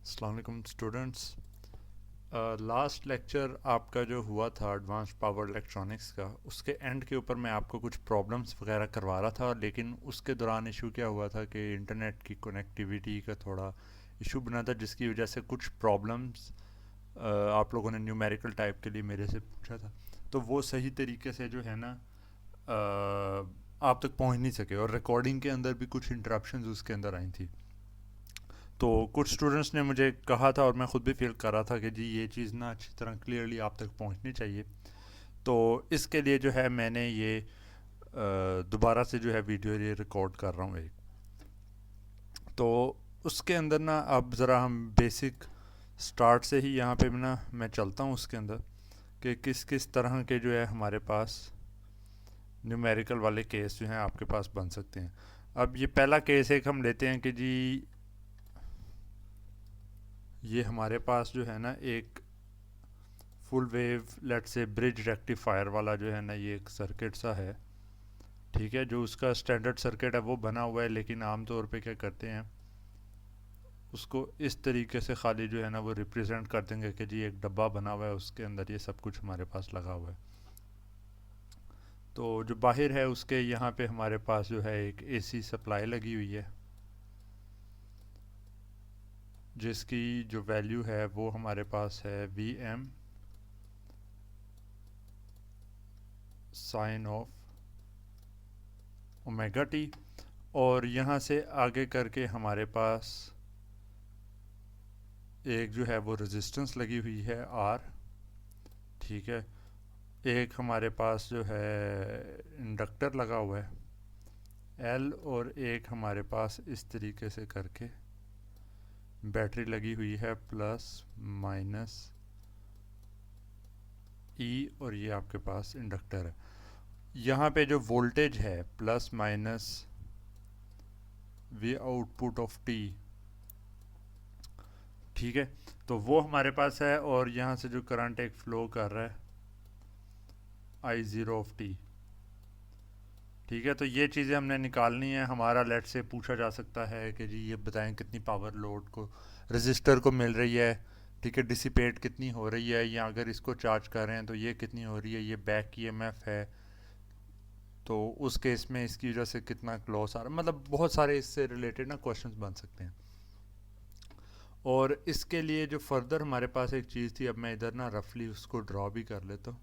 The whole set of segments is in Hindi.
अस्सलाम वालेकुम स्टूडेंट्स। लास्ट लेक्चर आपका जो हुआ था एडवांस पावर इलेक्ट्रॉनिक्स का, उसके एंड के ऊपर मैं आपको कुछ प्रॉब्लम्स वगैरह करवा रहा था, लेकिन उसके दौरान इशू क्या हुआ था कि इंटरनेट की कनेक्टिविटी का थोड़ा इशू बना था, जिसकी वजह से कुछ प्रॉब्लम्स आप लोगों ने न्यूमेरिकल टाइप के लिए मेरे से पूछा था, तो वो सही तरीके से जो है ना आप तक पहुंच नहीं सके, और रिकॉर्डिंग के अंदर भी कुछ इंटरप्शंस उसके अंदर आई थी। तो कुछ स्टूडेंट्स ने मुझे कहा था और मैं ख़ुद भी फील कर रहा था कि जी ये चीज़ ना अच्छी तरह क्लियरली आप तक पहुंचनी चाहिए। तो इसके लिए जो है मैंने ये दोबारा से जो है वीडियो ये रिकॉर्ड कर रहा हूँ एक। तो उसके अंदर ना अब ज़रा हम बेसिक स्टार्ट से ही यहाँ पे ना मैं चलता हूँ उसके अंदर कि किस किस तरह के जो है हमारे पास न्यूमेरिकल वाले केस जो हैं आपके पास बन सकते हैं। अब ये पहला केस एक हम लेते हैं कि जी ये हमारे पास जो है ना एक फुल वेव लेट से ब्रिज रेक्टिफायर वाला जो है ना ये एक सर्किट सा है। ठीक है, जो उसका स्टैंडर्ड सर्किट है वो बना हुआ है, लेकिन आमतौर पे क्या करते हैं उसको इस तरीके से खाली जो है ना वो रिप्रेजेंट कर देंगे कि जी एक डब्बा बना हुआ है, उसके अंदर ये सब कुछ हमारे पास लगा हुआ है। तो जो बाहर है उसके यहाँ पे हमारे पास जो है एक एसी सप्लाई लगी हुई है, जिसकी जो वैल्यू है वो हमारे पास है V M sine of omega T. और यहाँ से आगे करके हमारे पास एक जो है वो रेजिस्टेंस लगी हुई है आर। ठीक है, एक हमारे पास जो है इंडक्टर लगा हुआ है एल, और एक हमारे पास इस तरीके से करके बैटरी लगी हुई है प्लस माइनस ई, और ये आपके पास इंडक्टर है। यहाँ पे जो वोल्टेज है plus minus we output of T. ठीक है, तो वो हमारे पास है, और यहाँ से जो करंट एक फ्लो कर रहा है आई ज़ीरो ऑफ टी। ठीक है, तो ये चीज़ें हमने निकालनी है। हमारा लेट से पूछा जा सकता है कि जी ये बताएं कितनी पावर लोड को रजिस्टर को मिल रही है। ठीक है, डिसिपेट कितनी हो रही है, या अगर इसको चार्ज कर रहे हैं तो ये कितनी हो रही है, ये बैक ईएमएफ है, तो उस केस में इसकी वजह से कितना लॉस आ रहा है। मतलब बहुत सारे इससे रिलेटेड ना क्वेश्चंस बन सकते हैं। और इसके लिए जो फर्दर हमारे पास एक चीज़ थी, अब मैं इधर ना रफली उसको ड्रॉ भी कर लेता हूँ।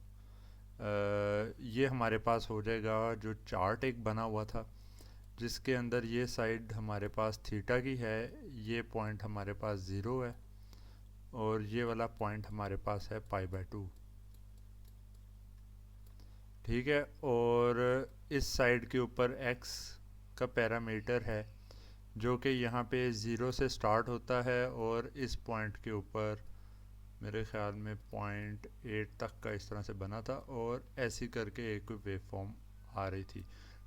ये हमारे पास हो जाएगा जो चार्ट एक बना हुआ था, जिसके अंदर ये साइड हमारे पास थीटा की है, ये पॉइंट हमारे पास ज़ीरो है, और ये वाला पॉइंट हमारे पास है पाई बाय टू। ठीक है, और इस साइड के ऊपर एक्स का पैरामीटर है, जो कि यहाँ पे ज़ीरो से स्टार्ट होता है, और इस पॉइंट के ऊपर मेरे ख्याल में 0.8 तक का इस तरह से बना था, और ऐसी करके एक वेव फॉर्म आ रही थी।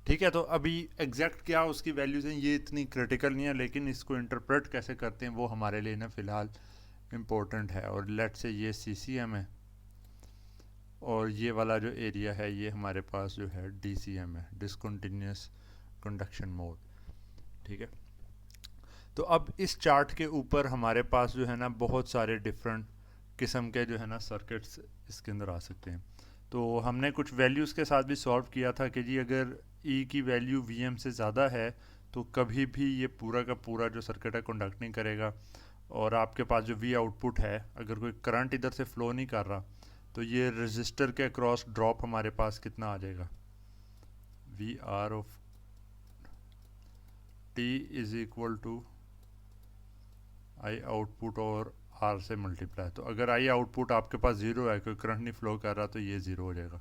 ठीक है, तो अभी एग्जैक्ट क्या उसकी वैल्यूज़ हैं ये इतनी क्रिटिकल नहीं है, लेकिन इसको इंटरप्रेट कैसे करते हैं वो हमारे लिए ना फ़िलहाल इम्पोर्टेंट है। और लेट से ये सी सी एम है, और ये वाला जो एरिया है ये हमारे पास जो है डी सी एम है, डिसकंटिन्यूस कंडक्शन मोड। ठीक है, तो अब इस चार्ट के ऊपर हमारे पास जो है ना बहुत सारे डिफरेंट किस्म के जो है ना सर्किट्स इसके अंदर आ सकते हैं। तो हमने कुछ वैल्यूज़ के साथ भी सॉल्व किया था कि जी अगर ई की वैल्यू वी एम से ज़्यादा है तो कभी भी ये पूरा का पूरा जो सर्किट है कंडक्ट नहीं करेगा। और आपके पास जो वी आउटपुट है, अगर कोई करंट इधर से फ्लो नहीं कर रहा, तो ये रजिस्टर के अक्रॉस ड्रॉप हमारे पास कितना आ जाएगा, V R of T is equal to I output और आर से मल्टीप्लाई। तो अगर आई आउटपुट आपके पास ज़ीरो है, कोई करंट नहीं फ्लो कर रहा, तो ये ज़ीरो हो जाएगा।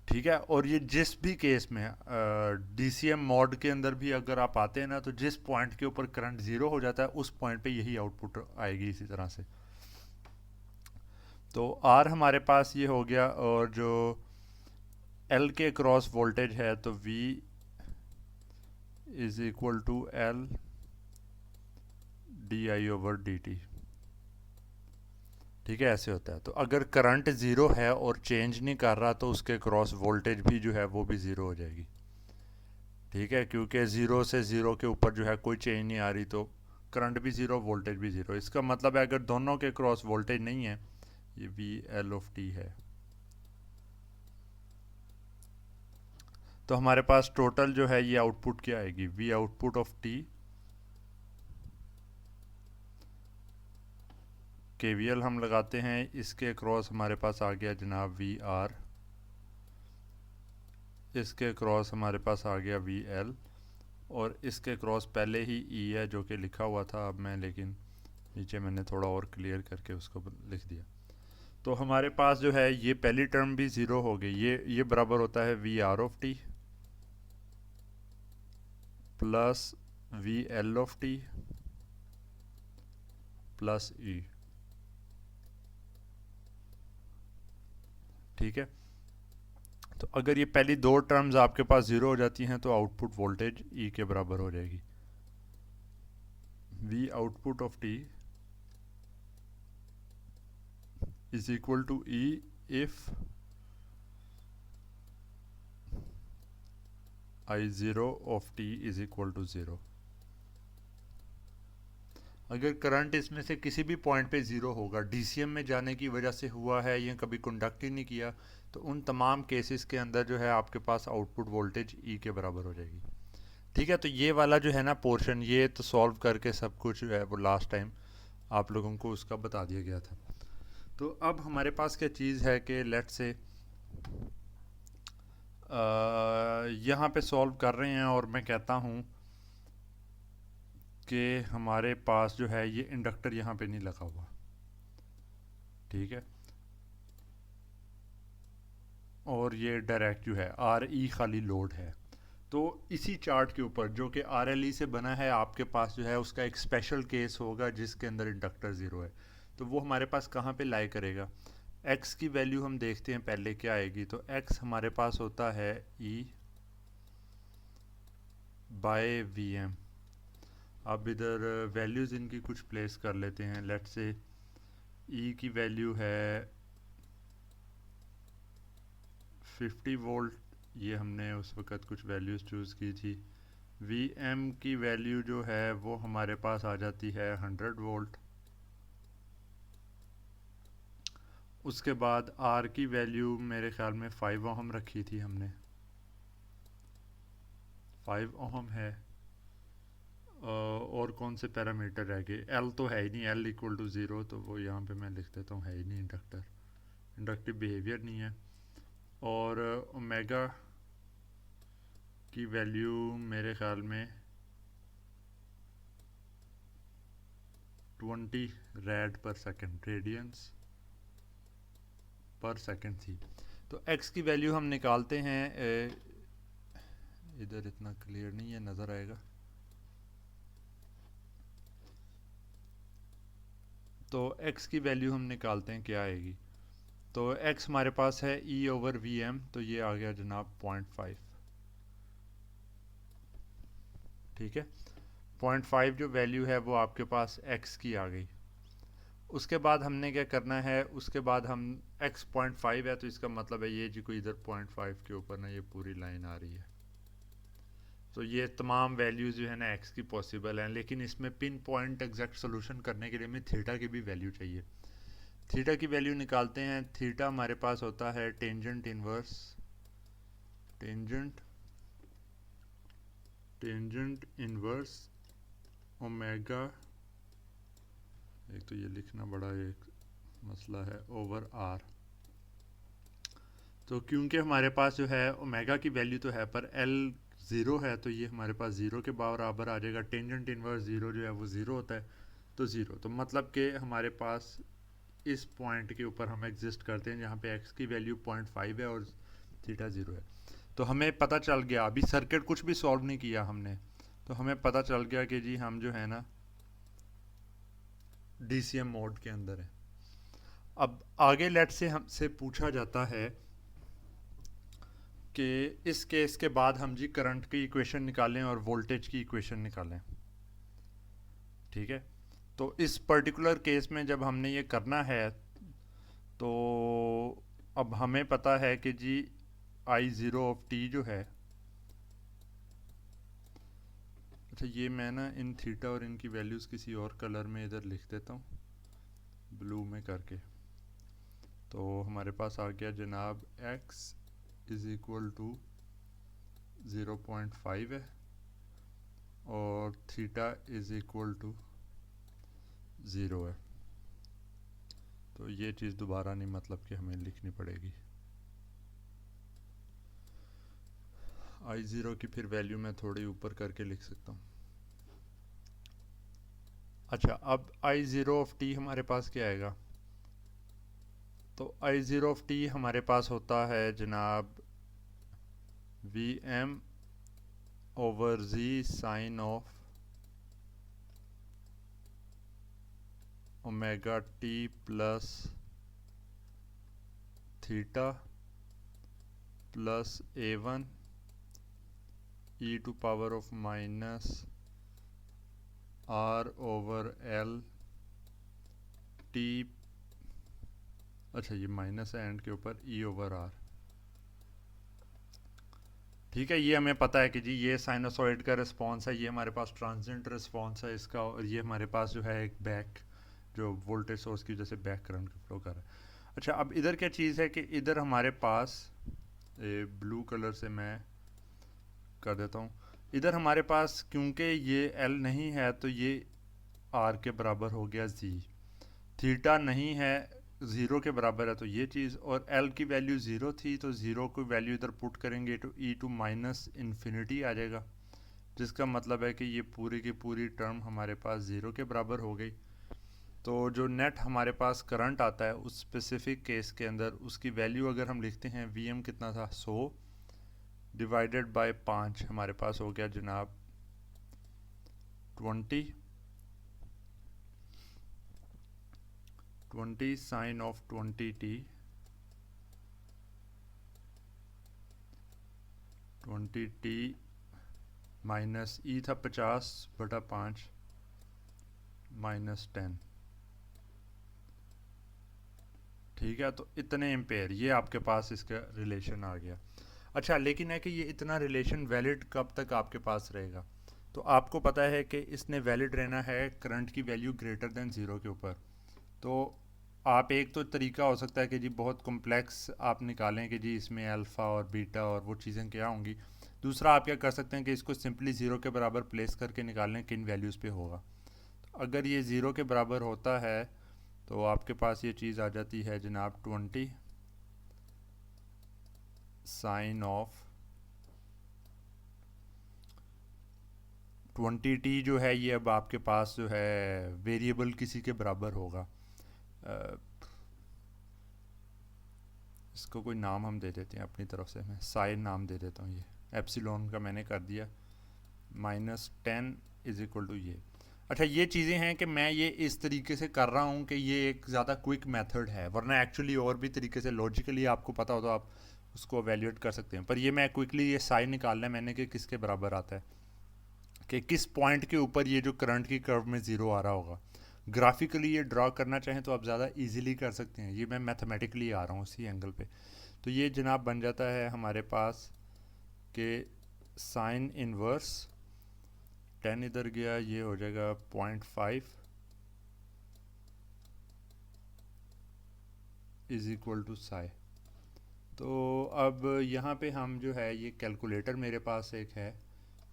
ठीक है, और ये जिस भी केस में डी सी एम मॉड के अंदर भी अगर आप आते हैं ना, तो जिस पॉइंट के ऊपर करंट ज़ीरो हो जाता है उस पॉइंट पे यही आउटपुट आएगी इसी तरह से। तो आर हमारे पास ये हो गया, और जो एल के क्रॉस वोल्टेज है तो V is equal to L D I over D T. ठीक है, ऐसे होता है। तो अगर करंट ज़ीरो है और चेंज नहीं कर रहा, तो उसके क्रॉस वोल्टेज भी जो है वो भी ज़ीरो हो जाएगी। ठीक है, क्योंकि ज़ीरो से ज़ीरो के ऊपर जो है कोई चेंज नहीं आ रही, तो करंट भी ज़ीरो, वोल्टेज भी ज़ीरो। इसका मतलब है अगर दोनों के क्रॉस वोल्टेज नहीं है, ये वी एल ऑफ टी है, तो हमारे पास टोटल जो है ये आउटपुट क्या आएगी, we output of T, KVL हम लगाते हैं, इसके क्रॉस हमारे पास आ गया जनाब वी आर, इसके क्रॉस हमारे पास आ गया वी एल, और इसके क्रॉस पहले ही ई है जो कि लिखा हुआ था, अब मैं लेकिन नीचे मैंने थोड़ा और क्लियर करके उसको लिख दिया। तो हमारे पास जो है ये पहली टर्म भी ज़ीरो हो गई, ये बराबर होता है V R of T plus V L of T plus E. ठीक है, तो अगर ये पहली दो टर्म्स आपके पास ज़ीरो हो जाती हैं तो आउटपुट वोल्टेज ई के बराबर हो जाएगी, V output of T is equal to E if I zero of T is equal to zero. अगर करंट इसमें से किसी भी पॉइंट पे ज़ीरो होगा, डीसीएम में जाने की वजह से हुआ है या कभी कंडक्ट ही नहीं किया, तो उन तमाम केसेस के अंदर जो है आपके पास आउटपुट वोल्टेज ई के बराबर हो जाएगी। ठीक है, तो ये वाला जो है ना पोर्शन, ये तो सॉल्व करके सब कुछ जो है वो लास्ट टाइम आप लोगों को उसका बता दिया गया था। तो अब हमारे पास क्या चीज़ है कि लेट से यहाँ पे सॉल्व कर रहे हैं और मैं कहता हूँ कि हमारे पास जो है ये इंडक्टर यहाँ पे नहीं लगा हुआ। ठीक है, और ये डायरेक्ट जो है आर ई खाली लोड है, तो इसी चार्ट के ऊपर जो कि आर एल ई से बना है आपके पास जो है उसका एक स्पेशल केस होगा जिसके अंदर इंडक्टर ज़ीरो है। तो वो हमारे पास कहाँ पे लाई करेगा, एक्स की वैल्यू हम देखते हैं पहले क्या आएगी। तो एक्स हमारे पास होता है ई बाय वी एम। अब इधर वैल्यूज़ इनकी कुछ प्लेस कर लेते हैं। लेट से ई की वैल्यू है 50 वोल्ट, ये हमने उस वक़्त कुछ वैल्यूज़ चूज़ की थी। वी एम की वैल्यू जो है वो हमारे पास आ जाती है 100 वोल्ट। उसके बाद आर की वैल्यू मेरे ख़्याल में 5 ओहम रखी थी हमने, 5 ओहम है। और कौन से पैरामीटर रह गए, एल तो है ही नहीं, एल इक्वल टू ज़ीरो, तो वो यहाँ पे मैं लिख देता हूँ, है ही नहीं इंडक्टर, इंडक्टिव बिहेवियर नहीं है। और ओमेगा की वैल्यू मेरे ख़्याल में 20 रेड पर सेकेंड, रेडियंस पर सेकेंड थी। तो एक्स की वैल्यू हम निकालते हैं, इधर इतना क्लियर नहीं है, नज़र आएगा। तो x की वैल्यू हम निकालते हैं, क्या आएगी। तो x हमारे पास है e ओवर वी एम, तो ये आ गया जनाब 0.5। ठीक है, 0.5 जो वैल्यू है वो आपके पास x की आ गई। उसके बाद हमने क्या करना है, उसके बाद हम x 0.5 है तो इसका मतलब है ये जी कोई इधर 0.5 के ऊपर ना ये पूरी लाइन आ रही है। तो ये तमाम वैल्यूज़ जो है ना x की पॉसिबल हैं, लेकिन इसमें पिन पॉइंट एग्जैक्ट सोल्यूशन करने के लिए हमें थीटा की भी वैल्यू चाहिए। थीटा की वैल्यू निकालते हैं। थीटा हमारे पास होता है tangent inverse, tangent tangent inverse omega, एक तो ये लिखना बड़ा एक मसला है, ओवर आर। तो क्योंकि हमारे पास जो है ओमेगा की वैल्यू तो है पर एल ज़ीरो है, तो ये हमारे पास ज़ीरो के बराबर आ जाएगा। टेंजेंट इनवर्स ज़ीरो जो है वो ज़ीरो होता है, तो ज़ीरो, तो मतलब कि हमारे पास इस पॉइंट के ऊपर हम एग्जिस्ट करते हैं जहाँ पे एक्स की वैल्यू 0.5 है और थीटा ज़ीरो है। तो हमें पता चल गया, अभी सर्किट कुछ भी सॉल्व नहीं किया हमने, तो हमें पता चल गया कि जी हम जो है ना डीसीएम मोड के अंदर है। अब आगे लेट से हमसे पूछा जाता है कि इस केस के बाद हम जी करंट की इक्वेशन निकालें और वोल्टेज की इक्वेशन निकालें। ठीक है, तो इस पर्टिकुलर केस में जब हमने ये करना है तो अब हमें पता है कि जी आई ज़ीरो ऑफ टी जो है अच्छा, ये मैं ना इन थीटा और इनकी वैल्यूज़ किसी और कलर में इधर लिख देता हूँ, ब्लू में करके। तो हमारे पास आ गया जनाब x इज़ इक्वल टू 0.5 है और थीटा इज़ इक्वल टू 0 है। तो ये चीज़ दोबारा नहीं मतलब कि हमें लिखनी पड़ेगी। I0 की फिर वैल्यू मैं थोड़ी ऊपर करके लिख सकता हूँ। अच्छा, अब I0 ऑफ t हमारे पास क्या आएगा? तो I0 ऑफ t हमारे पास होता है जनाब Vm over z sine of omega t plus theta plus a1 e to power of minus r over l t। अच्छा, ये माइनस है एंड के ऊपर e ओवर r। ठीक है, ये हमें पता है कि जी ये साइनोसॉइड का रिस्पांस है, ये हमारे पास ट्रांजिएंट रिस्पांस है इसका, और ये हमारे पास जो है एक बैक जो वोल्टेज सोर्स की वजह से बैक करंट फ्लो कर रहा है। अच्छा, अब इधर क्या चीज़ है कि इधर हमारे पास ब्लू कलर से मैं कर देता हूँ, इधर हमारे पास क्योंकि ये एल नहीं है तो ये आर के बराबर हो गया जी, थीटा नहीं है ज़ीरो के बराबर है तो ये चीज़, और एल की वैल्यू ज़ीरो थी तो ज़ीरो की वैल्यू इधर पुट करेंगे तो ई टू माइनस इन्फिनिटी आ जाएगा, जिसका मतलब है कि ये पूरी की पूरी टर्म हमारे पास ज़ीरो के बराबर हो गई। तो जो नेट हमारे पास करंट आता है उस स्पेसिफिक केस के अंदर उसकी वैल्यू अगर हम लिखते हैं, वी एम कितना था 100 डिवाइडेड बाय 5, हमारे पास हो गया जनाब 20 sine of 20t 20t minus ई था 50/5 -10। ठीक है, तो इतने एम्पेयर ये आपके पास इसका रिलेशन आ गया। अच्छा, लेकिन है कि ये इतना रिलेशन वैलिड कब तक आपके पास रहेगा? तो आपको पता है कि इसने वैलिड रहना है करंट की वैल्यू ग्रेटर देन ज़ीरो के ऊपर। तो आप एक तो तरीका हो सकता है कि जी बहुत कॉम्प्लेक्स आप निकालें कि जी इसमें अल्फ़ा और बीटा और वो चीज़ें क्या होंगी। दूसरा आप क्या कर सकते हैं कि इसको सिंपली ज़ीरो के बराबर प्लेस करके निकालें किन वैल्यूज़ पे होगा। तो अगर ये ज़ीरो के बराबर होता है तो आपके पास ये चीज़ आ जाती है जनाब 20 साइन ऑफ 20t जो है ये अब आपके पास जो है वेरिएबल किसी के बराबर होगा। इसको कोई नाम हम दे देते हैं अपनी तरफ से, मैं साइन नाम दे देता हूँ, ये एप्सिलॉन का मैंने कर दिया, -10 इज इक्वल टू ये। अच्छा, ये चीज़ें हैं कि मैं ये इस तरीके से कर रहा हूँ कि ये एक ज़्यादा क्विक मेथड है, वरना एक्चुअली और भी तरीके से लॉजिकली आपको पता हो तो आप उसको एवेल्यूएट कर सकते हैं, पर ये मैं क्विकली ये साइन निकालना है मैंने कि किसके बराबर आता है, कि किस पॉइंट के ऊपर ये जो करंट की कर्व में ज़ीरो आ रहा होगा। ग्राफिकली ये ड्रा करना चाहें तो आप ज़्यादा इजीली कर सकते हैं, ये मैं मैथमेटिकली आ रहा हूँ इसी एंगल पे। तो ये जनाब बन जाता है हमारे पास कि साइन इनवर्स 10 इधर गया, ये हो जाएगा 0.5 इज इक्वल टू साई। तो अब यहाँ पे हम जो है ये कैलकुलेटर मेरे पास एक है,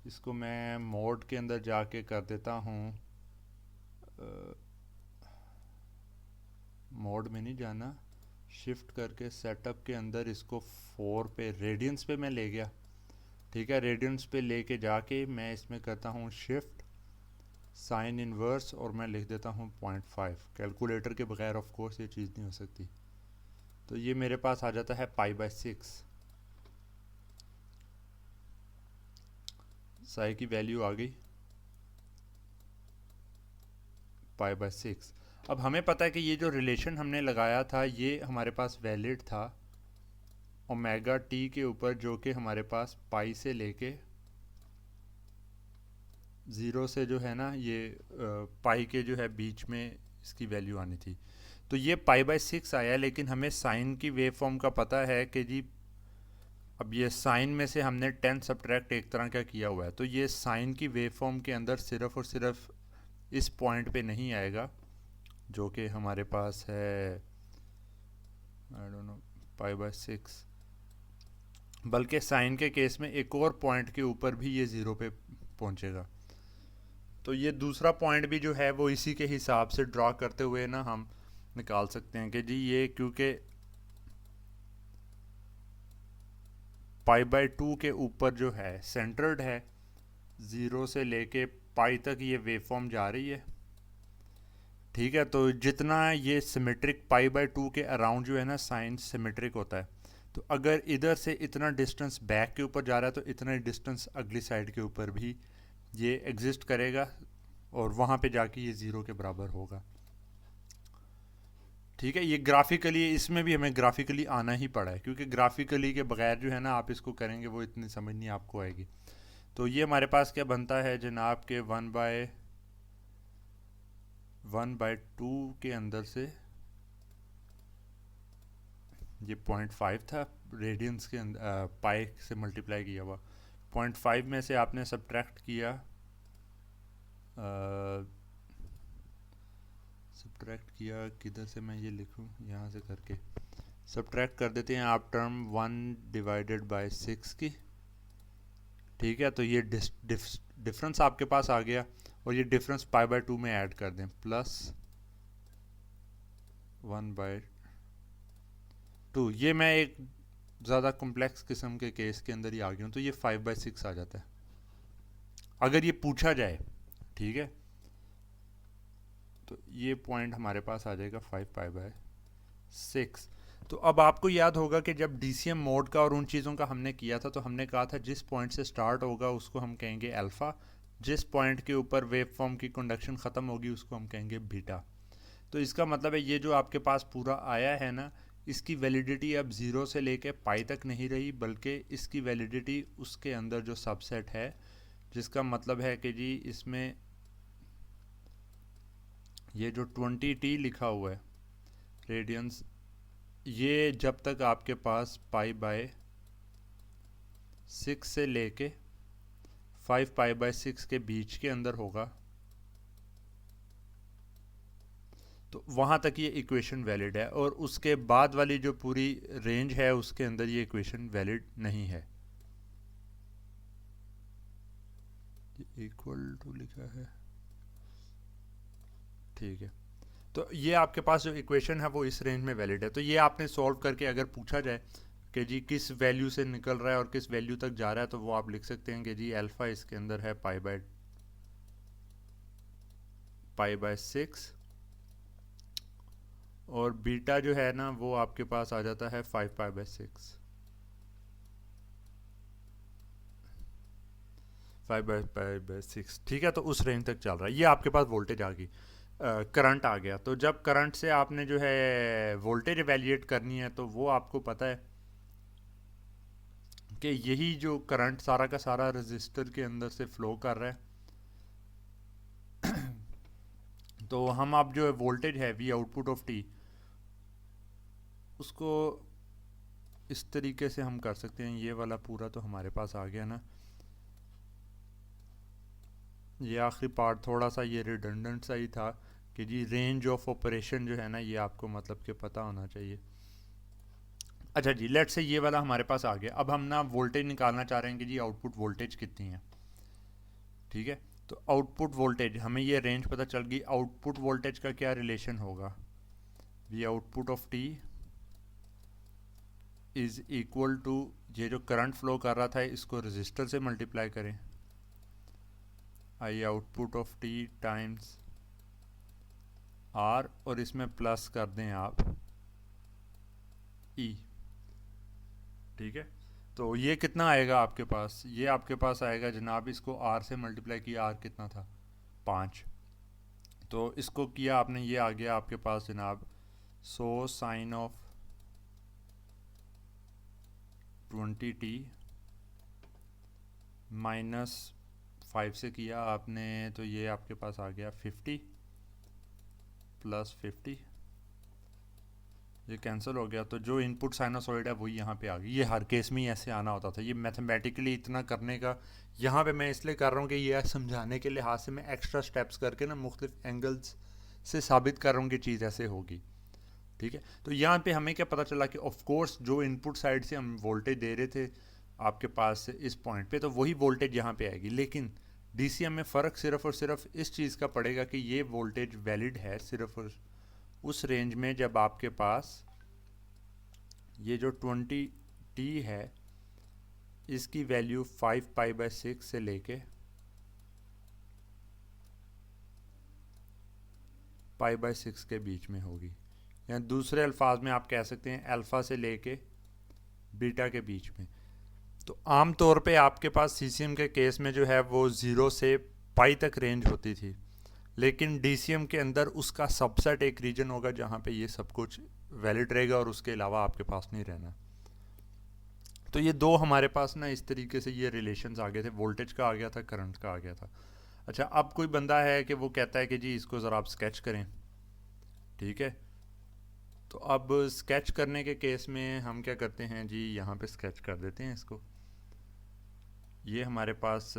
इसको मैं मोड के अंदर जाके कर देता हूँ, मोड में नहीं जाना, शिफ्ट करके सेटअप के अंदर इसको 4 पे रेडियंस पे मैं ले गया। ठीक है, रेडियंस पे लेके जाके मैं इसमें करता हूँ शिफ्ट साइन इनवर्स और मैं लिख देता हूँ 0.5। कैलकुलेटर के बगैर ऑफ कोर्स ये चीज़ नहीं हो सकती। तो ये मेरे पास आ जाता है π/6, साई की वैल्यू आ गई π/6। अब हमें पता है कि ये जो रिलेशन हमने लगाया था ये हमारे पास वैलिड था ओमेगा टी के ऊपर, जो कि हमारे पास पाई से लेके ज़ीरो से जो है ना ये पाई के जो है बीच में इसकी वैल्यू आनी थी। तो ये π/6 आया, लेकिन हमें साइन की वेव फॉर्म का पता है कि जी अब ये साइन में से हमने 10 सब्ट्रैक्ट एक तरह का किया हुआ है, तो ये साइन की वेव फॉर्म के अंदर सिर्फ और सिर्फ इस पॉइंट पे नहीं आएगा जो कि हमारे पास है आई डोंट नो π/6, बल्कि साइन के केस में एक और पॉइंट के ऊपर भी ये ज़ीरो पे पहुंचेगा। तो ये दूसरा पॉइंट भी जो है वो इसी के हिसाब से ड्रॉ करते हुए ना हम निकाल सकते हैं कि जी ये क्योंकि π/2 के ऊपर जो है सेंटर्ड है, ज़ीरो से लेके पाई तक ये वेवफॉर्म जा रही है। ठीक है, तो जितना ये सिमेट्रिक π/2 के अराउंड जो है ना साइन सिमेट्रिक होता है, तो अगर इधर से इतना डिस्टेंस बैक के ऊपर जा रहा है तो इतना ही डिस्टेंस अगली साइड के ऊपर भी ये एग्जिस्ट करेगा और वहाँ पे जाके ये ज़ीरो के बराबर होगा। ठीक है, ये ग्राफिकली इसमें भी हमें ग्राफिकली आना ही पड़ा है, क्योंकि ग्राफिकली के बगैर जो है ना आप इसको करेंगे वो इतनी समझ नहीं आपको आएगी। तो ये हमारे पास क्या बनता है जनाब के 1/2 के अंदर से ये 0.5 था रेडियंस के अंदर पाई से मल्टीप्लाई किया हुआ, 0.5 में से आपने सब्ट्रैक्ट किया किधर से मैं ये लिखूं, यहाँ से करके सब्ट्रैक्ट कर देते हैं आप टर्म 1/6 की। ठीक है, तो ये डिफरेंस आपके पास आ गया और ये डिफरेंस π/2 में ऐड कर दें प्लस 1/2। ये मैं एक ज़्यादा कॉम्प्लेक्स किस्म के केस के अंदर ही आ गया हूँ, तो ये 5/6 आ जाता है अगर ये पूछा जाए। ठीक है, तो ये पॉइंट हमारे पास आ जाएगा 5π/6। तो अब आपको याद होगा कि जब DCM मोड का और उन चीज़ों का हमने किया था तो हमने कहा था जिस पॉइंट से स्टार्ट होगा उसको हम कहेंगे अल्फ़ा, जिस पॉइंट के ऊपर वेव फॉर्म की कंडक्शन ख़त्म होगी उसको हम कहेंगे बीटा। तो इसका मतलब है ये जो आपके पास पूरा आया है ना, इसकी वैलिडिटी अब ज़ीरो से लेके पाई तक नहीं रही, बल्कि इसकी वैलिडिटी उसके अंदर जो सबसेट है, जिसका मतलब है कि जी इसमें ये जो 20t लिखा हुआ है रेडियंस, ये जब तक आपके पास π/6 से लेके 5π/6 के बीच के अंदर होगा तो वहाँ तक ये इक्वेशन वैलिड है, और उसके बाद वाली जो पूरी रेंज है उसके अंदर ये इक्वेशन वैलिड नहीं है। इक्वल टू लिखा है, ठीक है, तो ये आपके पास जो इक्वेशन है वो इस रेंज में वैलिड है। तो ये आपने सॉल्व करके अगर पूछा जाए कि जी किस वैल्यू से निकल रहा है और किस वैल्यू तक जा रहा है, तो वो आप लिख सकते हैं कि जी अल्फ़ा इसके अंदर है π/6 और बीटा जो है ना वो आपके पास आ जाता है 5π/6 5/6। ठीक है, तो उस रेंज तक चल रहा है। ये आपके पास वोल्टेज आ गई, करंट आ गया। तो जब करंट से आपने जो है वोल्टेज एवेल्यूएट करनी है तो वो आपको पता है कि यही जो करंट सारा का सारा रजिस्टर के अंदर से फ्लो कर रहा है। तो हम अब जो है वोल्टेज है वी आउटपुट ऑफ टी, उसको इस तरीके से हम कर सकते हैं। ये वाला पूरा तो हमारे पास आ गया ना, ये आखिरी पार्ट थोड़ा सा ये रिडंडेंट सा ही था कि जी रेंज ऑफ ऑपरेशन जो है ना ये आपको मतलब कि पता होना चाहिए। अच्छा जी, लेट से ये वाला हमारे पास आ गया। अब हम ना वोल्टेज निकालना चाह रहे हैं कि जी आउटपुट वोल्टेज कितनी है। ठीक है, तो आउटपुट वोल्टेज हमें ये रेंज पता चल गई। आउटपुट वोल्टेज का क्या रिलेशन होगा, V output of T is equal to ये जो करंट फ्लो कर रहा था इसको रजिस्टर से मल्टीप्लाई करें, I output of T times R, और इसमें प्लस कर दें आप ई। ठीक है, तो ये कितना आएगा आपके पास, ये आपके पास आएगा जनाब, इसको आर से मल्टीप्लाई किया, आर कितना था 5, तो इसको किया आपने, ये आ गया आपके पास जनाब 100 साइन ऑफ 20t माइनस 5 से किया आपने, तो ये आपके पास आ गया 50 प्लस 50 ये कैंसिल हो गया, तो जो इनपुट साइनोसॉइड है वही यहाँ पे आ गई। ये हर केस में ही ऐसे आना होता था। ये मैथमेटिकली इतना करने का यहाँ पे मैं इसलिए कर रहा हूँ कि ये समझाने के लिहाज से मैं एक्स्ट्रा स्टेप्स करके ना मुख्तलिफ एंगल्स से साबित कर रहा हूँ कि चीज़ ऐसे होगी। ठीक है, तो यहाँ पे हमें क्या पता चला कि ऑफ कोर्स जो इनपुट साइड से हम वोल्टेज दे रहे थे आपके पास इस पॉइंट पे, तो वही वोल्टेज यहाँ पे आएगी। लेकिन डीसीएम में फ़र्क सिर्फ और सिर्फ इस चीज़ का पड़ेगा कि ये वोल्टेज वैलिड है सिर्फ और उस रेंज में जब आपके पास ये जो 20t है इसकी वैल्यू 5π/6 से लेके π/6 के बीच में होगी, या दूसरे अल्फाज में आप कह सकते हैं अल्फ़ा से लेके बीटा के बीच में। तो आम तौर पे आपके पास सीसीएम के केस में जो है वो 0 से पाई तक रेंज होती थी, लेकिन डीसीएम के अंदर उसका सबसेट एक रीजन होगा जहाँ पे ये सब कुछ वैलिड रहेगा और उसके अलावा आपके पास नहीं रहना। तो ये दो हमारे पास ना इस तरीके से ये रिलेशंस आ गए थे, वोल्टेज का आ गया था, करंट का आ गया था। अच्छा, अब कोई बंदा है कि वो कहता है कि जी इसको ज़रा आप स्केच करें। ठीक है, तो अब स्केच करने के केस में हम क्या करते हैं जी, यहाँ पे स्केच कर देते हैं इसको। ये हमारे पास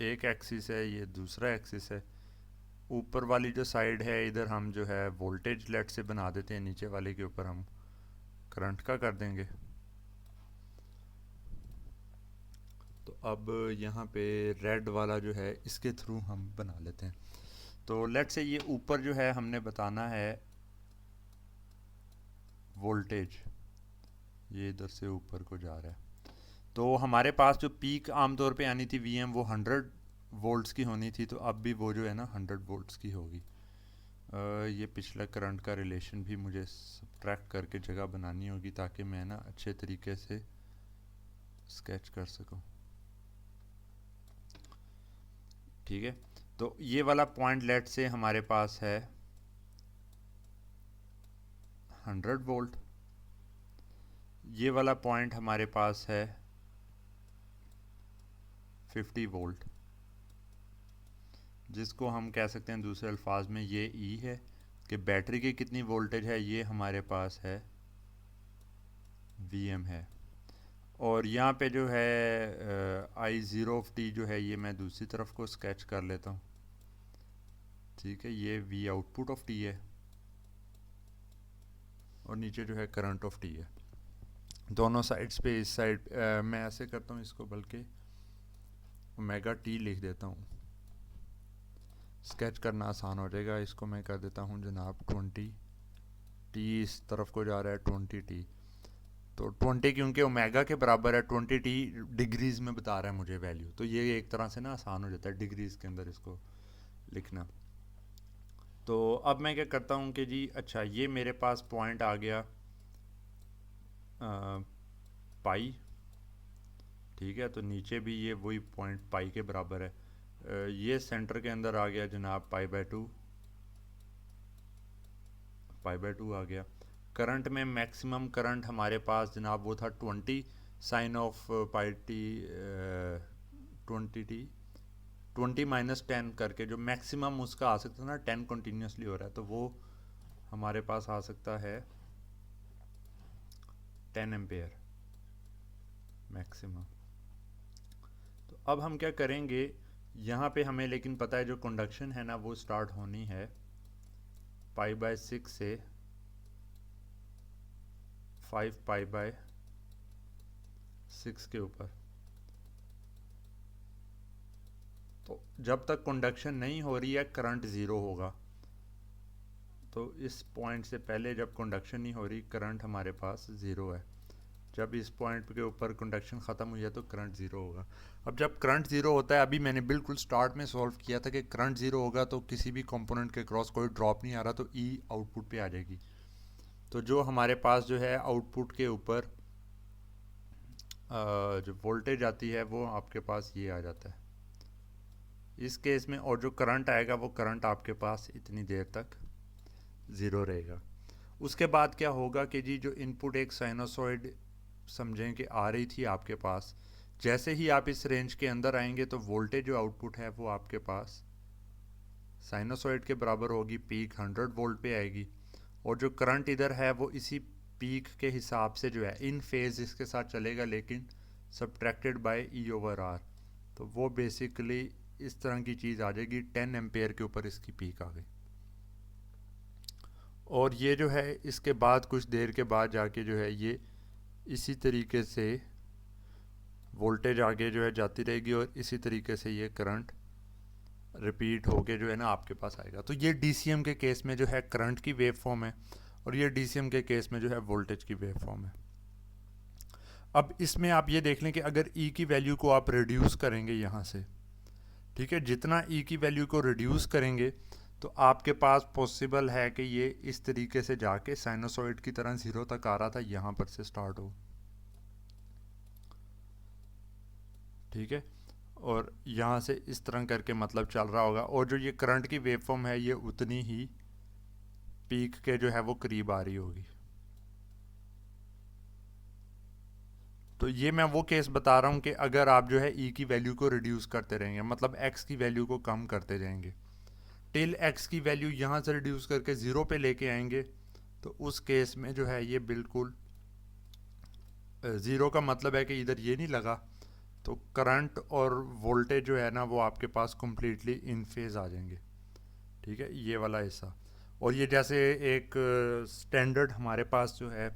एक एक्सिस है, ये दूसरा एक्सिस है। ऊपर वाली जो साइड है इधर हम जो है वोल्टेज लेट से बना देते हैं, नीचे वाले के ऊपर हम करंट का कर देंगे। तो अब यहाँ पे रेड वाला जो है इसके थ्रू हम बना लेते हैं। तो लेट से ये ऊपर जो है हमने बताना है वोल्टेज, ये इधर से ऊपर को जा रहा है। तो हमारे पास जो पीक आमतौर पे आनी थी वीएम वो 100 वोल्ट्स की होनी थी, तो अब भी वो जो है ना 100 वोल्ट्स की होगी। ये पिछला करंट का रिलेशन भी मुझे सब्ट्रैक्ट करके जगह बनानी होगी ताकि मैं ना अच्छे तरीके से स्केच कर सकूं। ठीक है, तो ये वाला पॉइंट लेट से हमारे पास है 100 वोल्ट, ये वाला पॉइंट हमारे पास है 50 वोल्ट, जिसको हम कह सकते हैं दूसरे अल्फाज में ये ई है कि बैटरी की कितनी वोल्टेज है, ये हमारे पास है वीएम है। और यहाँ पे जो है I0 जो है ये मैं दूसरी तरफ को स्केच कर लेता हूँ। ठीक है, ये V आउटपुट ऑफ टी है और नीचे जो है करंट ऑफ टी है। दोनों साइड्स पे, इस साइड मैं ऐसे करता हूँ इसको, बल्कि ओमेगा टी लिख देता हूँ, स्केच करना आसान हो जाएगा। इसको मैं कर देता हूँ जनाब 20 टी, इस तरफ को जा रहा है 20 टी। तो 20 क्योंकि ओमेगा के बराबर है, 20 टी डिग्रीज में बता रहा है मुझे वैल्यू, तो ये एक तरह से ना आसान हो जाता है डिग्रीज के अंदर इसको लिखना। तो अब मैं क्या करता हूँ कि जी अच्छा ये मेरे पास पॉइंट आ गया पाई। ठीक है, तो नीचे भी ये वही पॉइंट पाई के बराबर है। ये सेंटर के अंदर आ गया जनाब π/2 आ गया। करंट में मैक्सिमम करंट हमारे पास जनाब वो था 20 sine of pi T 20t 20 - 10 करके जो मैक्सिमम उसका आ सकता था ना, 10 कंटिन्यूसली हो रहा है, तो वो हमारे पास आ सकता है 10 एम्पेयर मैक्सिमम। तो अब हम क्या करेंगे, यहाँ पे हमें लेकिन पता है जो कंडक्शन है ना वो स्टार्ट होनी है π/6 से 5π/6 के ऊपर। तो जब तक कंडक्शन नहीं हो रही है करंट ज़ीरो होगा। तो इस पॉइंट से पहले जब कंडक्शन नहीं हो रही करंट हमारे पास ज़ीरो है। जब इस पॉइंट के ऊपर कंडक्शन ख़त्म हुई है तो करंट ज़ीरो होगा। अब जब करंट ज़ीरो होता है, अभी मैंने बिल्कुल स्टार्ट में सॉल्व किया था कि करंट ज़ीरो होगा तो किसी भी कंपोनेंट के क्रॉस कोई ड्रॉप नहीं आ रहा, तो ई आउटपुट पे आ जाएगी। तो जो हमारे पास जो है आउटपुट के ऊपर जो वोल्टेज आती है वो आपके पास ये आ जाता है इस केस में, और जो करंट आएगा वो करंट आपके पास इतनी देर तक ज़ीरो रहेगा। उसके बाद क्या होगा कि जी जो इनपुट एक साइनोसॉइड समझें कि आ रही थी आपके पास, जैसे ही आप इस रेंज के अंदर आएंगे तो वोल्टेज जो आउटपुट है वो आपके पास साइनोसॉइड के बराबर होगी, पीक 100 वोल्ट पे आएगी। और जो करंट इधर है वो इसी पीक के हिसाब से जो है इन फेज इसके साथ चलेगा, लेकिन subtracted by E over R. तो वो बेसिकली इस तरह की चीज़ आ जाएगी, 10 एम्पेयर के ऊपर इसकी पीक आ गई। और ये जो है इसके बाद कुछ देर के बाद जाके जो है ये इसी तरीके से वोल्टेज आगे जो है जाती रहेगी और इसी तरीके से ये करंट रिपीट होके जो है ना आपके पास आएगा। तो ये डीसीएम के केस में जो है करंट की वेव फॉर्म है, और ये डीसीएम के केस में जो है वोल्टेज की वेव फॉर्म है। अब इसमें आप ये देख लें कि अगर ई की वैल्यू को आप रिड्यूस करेंगे यहाँ से, ठीक है, जितना ई की वैल्यू को रिड्यूस करेंगे तो आपके पास पॉसिबल है कि ये इस तरीके से जाके साइनोसॉइड की तरह ज़ीरो तक आ रहा था, यहाँ पर से स्टार्ट हो, ठीक है, और यहाँ से इस तरह करके मतलब चल रहा होगा, और जो ये करंट की वेवफॉर्म है ये उतनी ही पीक के जो है वो करीब आ रही होगी। तो ये मैं वो केस बता रहा हूँ कि अगर आप जो है ई की वैल्यू को रिड्यूस करते रहेंगे, मतलब एक्स की वैल्यू को कम करते जाएंगे टिल एक्स की वैल्यू यहाँ से रिड्यूस करके ज़ीरो पे लेके आएंगे, तो उस केस में जो है ये बिल्कुल ज़ीरो का मतलब है कि इधर ये नहीं लगा, तो करंट और वोल्टेज जो है ना वो आपके पास कम्प्लीटली इन फेज आ जाएंगे, ठीक है, ये वाला हिस्सा। और ये जैसे एक स्टैंडर्ड हमारे पास जो है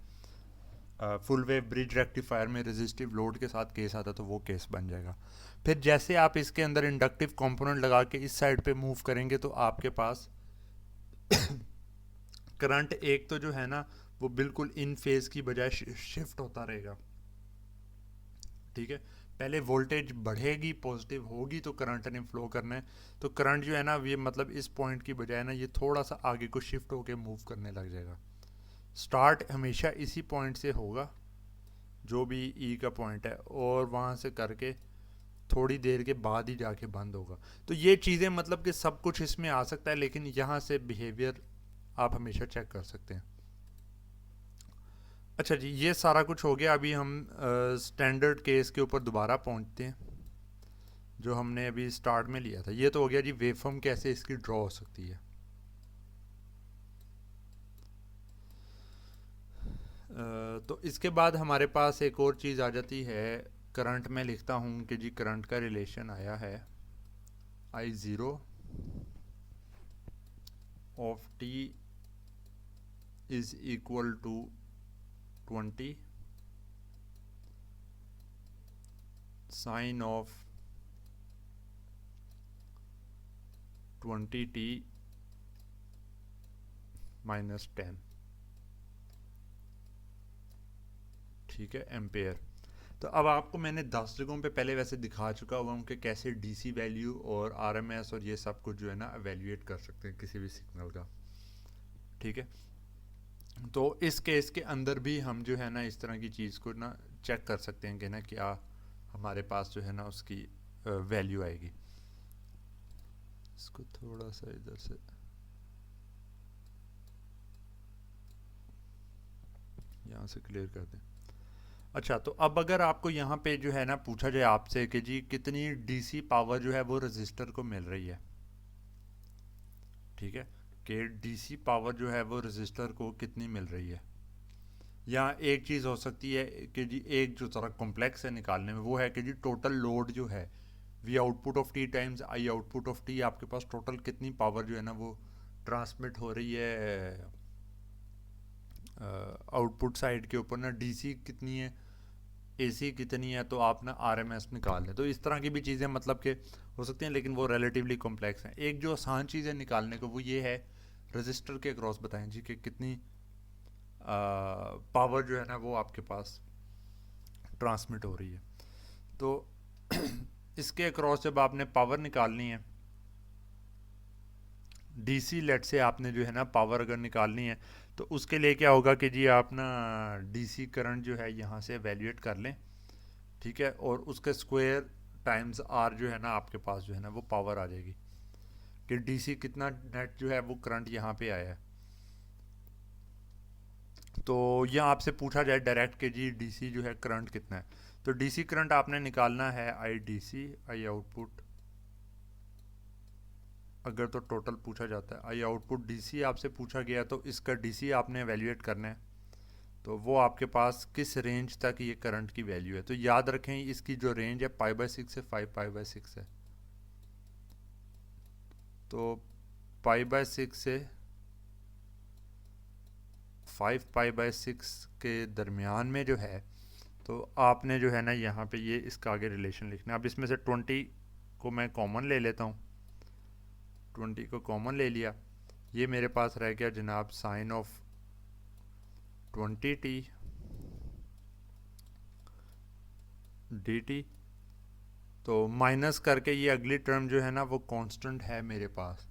फुल वेव ब्रिज रेक्टिफायर में रेजिस्टिव लोड के साथ केस आता है, तो वो केस बन जाएगा। फिर जैसे आप इसके अंदर इंडक्टिव कंपोनेंट लगा के इस साइड पे मूव करेंगे तो आपके पास करंट एक तो जो है ना वो बिल्कुल इन फेज की बजाय शिफ्ट होता रहेगा, ठीक है। पहले वोल्टेज बढ़ेगी, पॉजिटिव होगी तो करंट ने फ्लो करना है, तो करंट जो है ना ये मतलब इस पॉइंट की बजाय ना ये थोड़ा सा आगे को शिफ्ट होके मूव करने लग जाएगा। स्टार्ट हमेशा इसी पॉइंट से होगा जो भी ई का पॉइंट है, और वहाँ से करके थोड़ी देर के बाद ही जाके बंद होगा। तो ये चीज़ें मतलब कि सब कुछ इसमें आ सकता है, लेकिन यहाँ से बिहेवियर आप हमेशा चेक कर सकते हैं। अच्छा जी, ये सारा कुछ हो गया। अभी हम स्टैंडर्ड केस के ऊपर दोबारा पहुँचते हैं जो हमने अभी स्टार्ट में लिया था। ये तो हो गया जी वेवफॉर्म कैसे इसकी ड्रॉ हो सकती है। तो इसके बाद हमारे पास एक और चीज़ आ जाती है, करंट में लिखता हूँ कि जी करंट का रिलेशन आया है I0 of t is equal to 20 sine of 20t minus 10, ठीक है, एम्पेयर। तो अब आपको मैंने 10 जगहों पे पहले वैसे दिखा चुका हुआ हूँ कि कैसे डीसी वैल्यू और आरएमएस और ये सब कुछ जो है ना एवेल्यूएट कर सकते हैं किसी भी सिग्नल का, ठीक है। तो इस केस के अंदर भी हम जो है ना इस तरह की चीज़ को ना चेक कर सकते हैं कि ना क्या हमारे पास जो है ना उसकी वैल्यू आएगी। इसको थोड़ा सा इधर से यहाँ से क्लियर कर दें। अच्छा, तो अब अगर आपको यहाँ पे जो है ना पूछा जाए आपसे कि जी कितनी डीसी पावर जो है वो रजिस्टर को मिल रही है, ठीक है, कि डीसी पावर जो है वो रजिस्टर को कितनी मिल रही है, या एक चीज़ हो सकती है कि जी एक जो ज़रा कॉम्प्लेक्स है निकालने में, वो है कि जी टोटल लोड जो है we output of T times I output of T, आपके पास टोटल कितनी पावर जो है ना वो ट्रांसमिट हो रही है आउटपुट साइड के ऊपर ना, डीसी कितनी है, एसी कितनी है, तो आप ना आरएमएस निकाल लें। तो इस तरह की भी चीज़ें मतलब कि हो सकती हैं, लेकिन वो रिलेटिवली कॉम्प्लेक्स हैं। एक जो आसान चीज़ है निकालने को वो ये है रजिस्टर के अक्रॉस बताएं जी कि कितनी पावर जो है ना वो आपके पास ट्रांसमिट हो रही है। तो इसके अक्रॉस जब आपने पावर निकालनी है डीसी लेट से आपने जो है ना पावर अगर निकालनी है, तो उसके लिए क्या होगा कि जी आप ना डीसी करंट जो है यहाँ से एवेल्यूएट कर लें, ठीक है, और उसके स्क्वायर टाइम्स आर जो है ना आपके पास जो है ना वो पावर आ जाएगी कि डीसी कितना नेट जो है वो करंट यहाँ पे आया है। तो यह आपसे पूछा जाए डायरेक्ट कि जी डीसी जो है करंट कितना है, तो डीसी करंट आपने निकालना है आई डीसी आई आउटपुट अगर तो टोटल पूछा जाता है। आई आउटपुट डीसी आपसे पूछा गया तो इसका डीसी आपने एवेल्यूएट करना है, तो वो आपके पास किस रेंज तक ये करंट की वैल्यू है। तो याद रखें इसकी जो रेंज है π/6 से 5π/6 है। तो π/6 से 5π/6 के दरमियान में जो है, तो आपने जो है ना यहाँ पे ये इसका आगे रिलेशन लिखना है। अब इसमें से 20 को मैं कॉमन ले लेता हूँ, 20 को कॉमन ले लिया, ये मेरे पास रह गया जनाब साइन ऑफ 20t dt। तो माइनस करके ये अगली टर्म जो है ना वो कांस्टेंट है मेरे पास,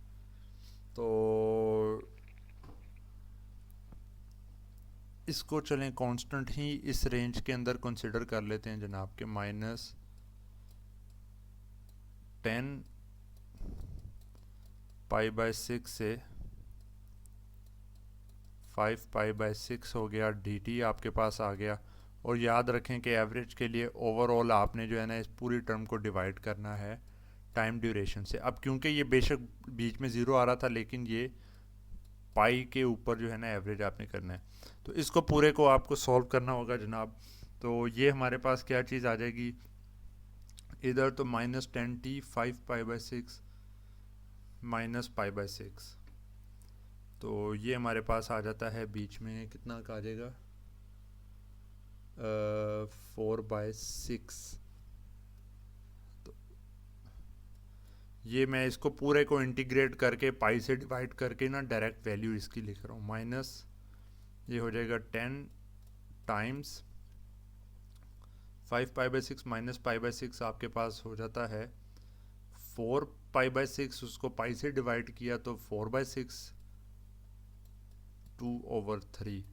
तो इसको चलें कांस्टेंट ही इस रेंज के अंदर कंसिडर कर लेते हैं जनाब के -10 π/6 से 5π/6 हो गया, dt आपके पास आ गया। और याद रखें कि एवरेज के लिए ओवरऑल आपने जो है ना इस पूरी टर्म को डिवाइड करना है टाइम ड्यूरेशन से। अब क्योंकि ये बेशक बीच में ज़ीरो आ रहा था, लेकिन ये पाई के ऊपर जो है ना एवरेज आपने करना है, तो इसको पूरे को आपको सॉल्व करना होगा जनाब। तो ये हमारे पास क्या चीज़ आ जाएगी, इधर तो -10t 5π/6 -π/6, तो ये हमारे पास आ जाता है बीच में कितना का आ जाएगा 4/6। तो ये मैं इसको पूरे को इंटीग्रेट करके पाई से डिवाइड करके ना डायरेक्ट वैल्यू इसकी लिख रहा हूँ, माइनस ये हो जाएगा 10 टाइम्स 5π/6 -π/6 आपके पास हो जाता है 4π/6, उसको पाई से डिवाइड किया तो 4/6 2/3।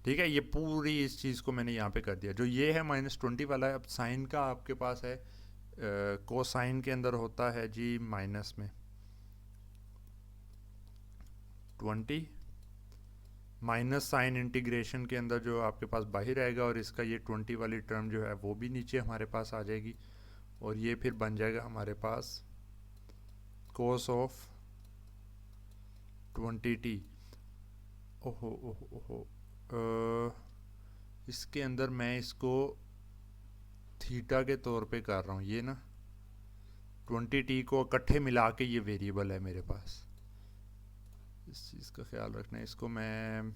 ठीक है, ये पूरी इस चीज़ को मैंने यहाँ पे कर दिया। जो ये है -20 वाला है। अब साइन का आपके पास है, कोसाइन के अंदर होता है जी माइनस में 20, माइनस साइन इंटीग्रेशन के अंदर जो आपके पास बाहर आएगा, और इसका ये 20 वाली टर्म जो है वो भी नीचे हमारे पास आ जाएगी, और ये फिर बन जाएगा हमारे पास कोस ऑफ 20t। ओहो ओहो ओहो, इसके अंदर मैं इसको थीटा के तौर पे कर रहा हूँ, ये ना 20t को इकट्ठे मिला के ये वेरिएबल है मेरे पास, इस चीज़ का ख्याल रखना है। इसको मैं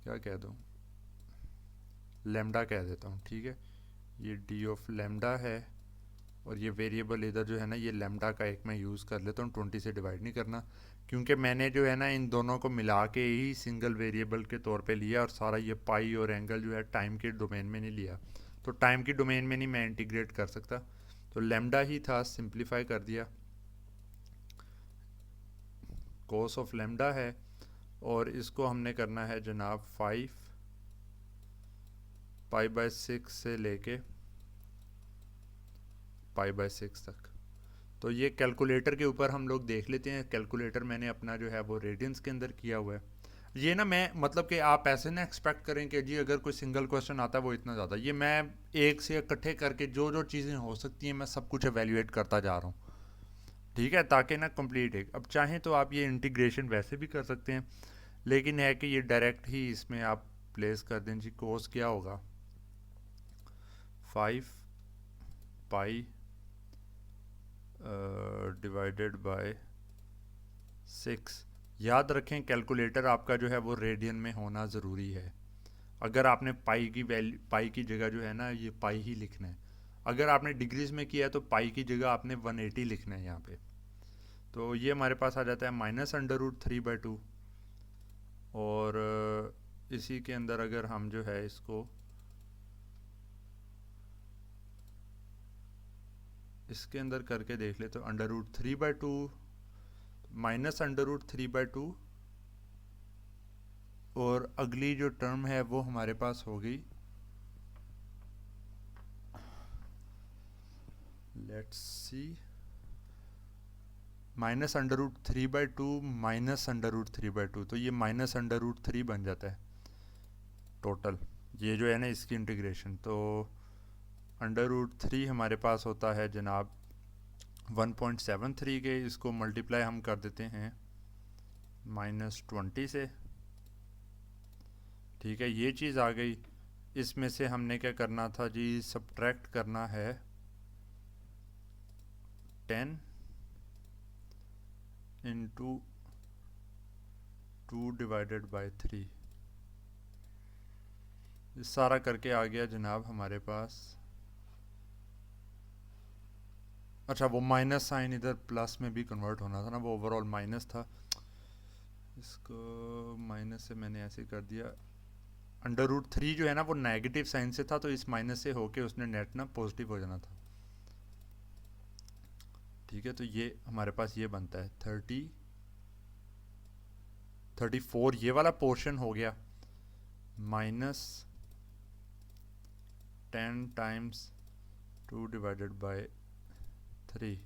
क्या कह दूँ, लेमडा कह देता हूँ, ठीक है। ये डी ऑफ लेमडा है, और ये वेरिएबल इधर जो है ना ये लेमडा का एक मैं यूज़ कर लेता हूँ, 20 से डिवाइड नहीं करना, क्योंकि मैंने जो है ना इन दोनों को मिला के ही सिंगल वेरिएबल के तौर पे लिया, और सारा ये पाई और एंगल जो है टाइम के डोमेन में नहीं लिया, तो टाइम की डोमेन में नहीं मैं इंटीग्रेट कर सकता, तो लेमडा ही था, सिंप्लीफाई कर दिया, कोस ऑफ लेमडा है, और इसको हमने करना है जनाब 5π/6 से लेके π/6 तक। तो ये कैलकुलेटर के ऊपर हम लोग देख लेते हैं, कैलकुलेटर मैंने अपना जो है वो रेडियंस के अंदर किया हुआ है। ये ना मैं मतलब कि आप ऐसे ना एक्सपेक्ट करें कि जी अगर कोई सिंगल क्वेश्चन आता है वो इतना ज़्यादा, ये मैं एक से इकट्ठे करके जो जो चीज़ें हो सकती हैं मैं सब कुछ एवेल्यूएट करता जा रहा हूँ, ठीक है, ताकि ना कंप्लीट है। अब चाहें तो आप ये इंटीग्रेशन वैसे भी कर सकते हैं, लेकिन है कि ये डायरेक्ट ही इसमें आप प्लेस कर दें जी। कोस क्या होगा 5π डिवाइडेड बाय 6। याद रखें कैलकुलेटर आपका जो है वो रेडियन में होना ज़रूरी है। अगर आपने पाई की वैल्यू, पाई की जगह जो है ना ये पाई ही लिखना है। अगर आपने डिग्रीज में किया है तो पाई की जगह आपने 180 लिखना है यहाँ पे। तो ये हमारे पास आ जाता है -√3/2, और इसी के अंदर अगर हम जो है इसको इसके अंदर करके देख ले तो √3/2 -√3/2, और अगली जो टर्म है वो हमारे पास हो गई, लेट्स सी, -√3/2 -√3/2, तो ये -√3 बन जाता है टोटल, ये जो है ना इसकी इंटीग्रेशन। तो √3 हमारे पास होता है जनाब 1.73 के इसको मल्टीप्लाई हम कर देते हैं -20 से। ठीक है, ये चीज़ आ गई। इसमें से हमने क्या करना था जी, सब्ट्रैक्ट करना है 10 इंटू 2 डिवाइडेड बाय 3। सारा करके आ गया जनाब हमारे पास। अच्छा, वो माइनस साइन इधर प्लस में भी कन्वर्ट होना था ना, वो ओवरऑल माइनस था, इसको माइनस से मैंने ऐसे कर दिया। √3 जो है ना वो नेगेटिव साइन से था, तो इस माइनस से होके उसने नेट ना पॉजिटिव हो जाना था। ठीक है, तो ये हमारे पास ये बनता है 34, ये वाला पोर्शन हो गया -10 टाइम्स 2 डिवाइडेड बाय 3।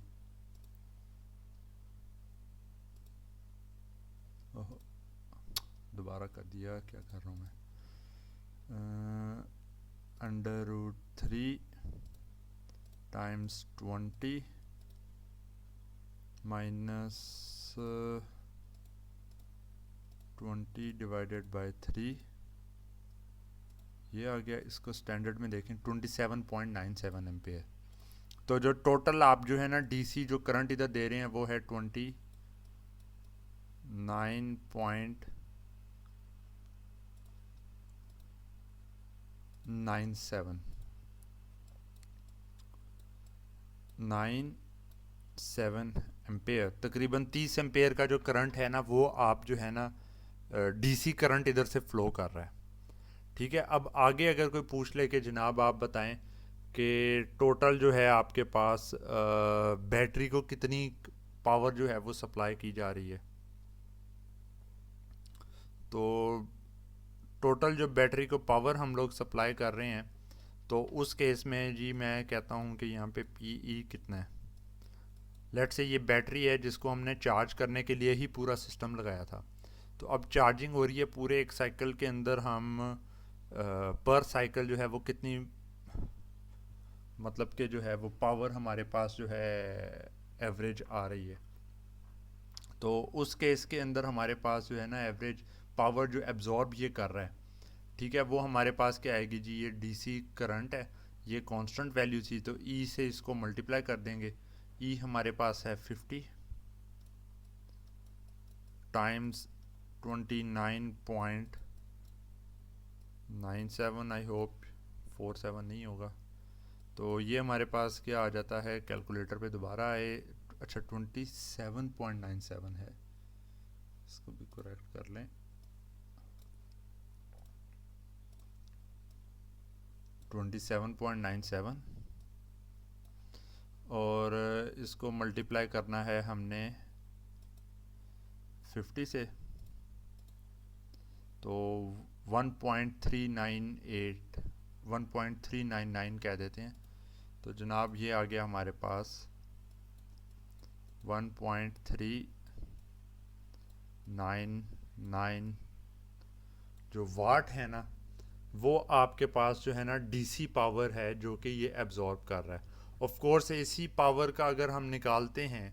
ओहो, दोबारा कर दिया, क्या कर रहा हूँ मैं। √3 टाइम्स 20 माइनस 20 डिवाइडेड बाय 3, ये आ गया। इसको स्टैंडर्ड में देखें 27.97 एम्पेयर। तो जो टोटल आप जो है ना डीसी जो करंट इधर दे रहे हैं वो है 29.97 एम्पेयर। तकरीबन 30 एम्पेयर का जो करंट है ना वो आप जो है ना डीसी करंट इधर से फ्लो कर रहा है। ठीक है, अब आगे अगर कोई पूछ ले कि जनाब आप बताएं कि टोटल जो है आपके पास बैटरी को कितनी पावर जो है वो सप्लाई की जा रही है, तो टोटल जो बैटरी को पावर हम लोग सप्लाई कर रहे हैं, तो उस केस में जी मैं कहता हूँ कि यहाँ पे पीई कितना है। लेट से ये बैटरी है जिसको हमने चार्ज करने के लिए ही पूरा सिस्टम लगाया था, तो अब चार्जिंग हो रही है पूरे एक साइकिल के अंदर। हम पर साइकिल जो है वो कितनी, मतलब कि जो है वो पावर हमारे पास जो है एवरेज आ रही है, तो उस केस के अंदर हमारे पास जो है ना एवरेज पावर जो एब्जॉर्ब ये कर रहा है, ठीक है, वो हमारे पास क्या आएगी जी, ये डीसी करंट है, ये कांस्टेंट वैल्यू थी, तो ई से इसको मल्टीप्लाई कर देंगे। ई हमारे पास है 50 टाइम्स 29.97, आई होप 47 नहीं होगा। तो ये हमारे पास क्या आ जाता है, कैलकुलेटर पे दोबारा आए। अच्छा, 27.97 है, इसको भी करेक्ट कर लें। 27.97 और इसको मल्टीप्लाई करना है हमने 50 से, तो 1.399 कह देते हैं। तो जनाब ये आ गया हमारे पास 1.399 जो वाट है ना, वो आपके पास जो है ना डीसी पावर है जो कि ये एब्जॉर्ब कर रहा है। ऑफ कोर्स एसी पावर का अगर हम निकालते हैं,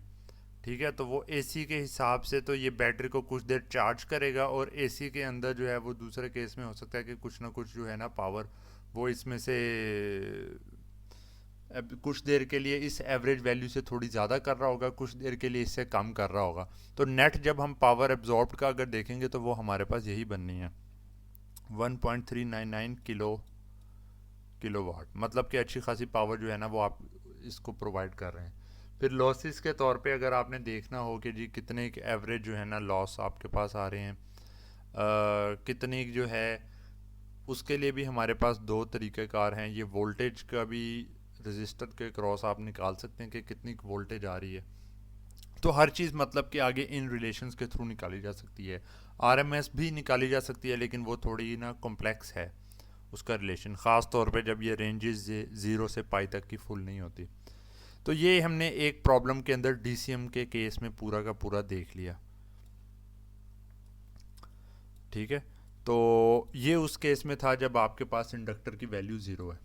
ठीक है, तो वो एसी के हिसाब से तो ये बैटरी को कुछ देर चार्ज करेगा, और एसी के अंदर जो है वो दूसरे केस में हो सकता है कि कुछ ना कुछ जो है ना पावर वो इसमें से कुछ देर के लिए इस एवरेज वैल्यू से थोड़ी ज़्यादा कर रहा होगा, कुछ देर के लिए इससे कम कर रहा होगा। तो नेट जब हम पावर एब्जॉर्ब का अगर देखेंगे तो वो हमारे पास यही बननी है 1.399 किलोवाट, मतलब कि अच्छी खासी पावर जो है ना वो आप इसको प्रोवाइड कर रहे हैं। फिर लॉसेस के तौर पे अगर आपने देखना हो कि जी कितने एवरेज जो है ना लॉस आपके पास आ रहे हैं, कितनी जो है, उसके लिए भी हमारे पास दो तरीक़ेकार हैं। ये वोल्टेज का भी रजिस्टर के क्रॉस आप निकाल सकते हैं कि कितनी वोल्टेज आ रही है। तो हर चीज़ मतलब कि आगे इन रिलेशंस के थ्रू निकाली जा सकती है। आरएमएस भी निकाली जा सकती है, लेकिन वो थोड़ी ना कॉम्प्लेक्स है उसका रिलेशन, ख़ास तौर पे जब ये रेंजेस 0 से पाई तक की फुल नहीं होती। तो ये हमने एक प्रॉब्लम के अंदर डीसीएम के केस में पूरा का पूरा देख लिया। ठीक है, तो ये उस केस में था जब आपके पास इंडक्टर की वैल्यू 0 है।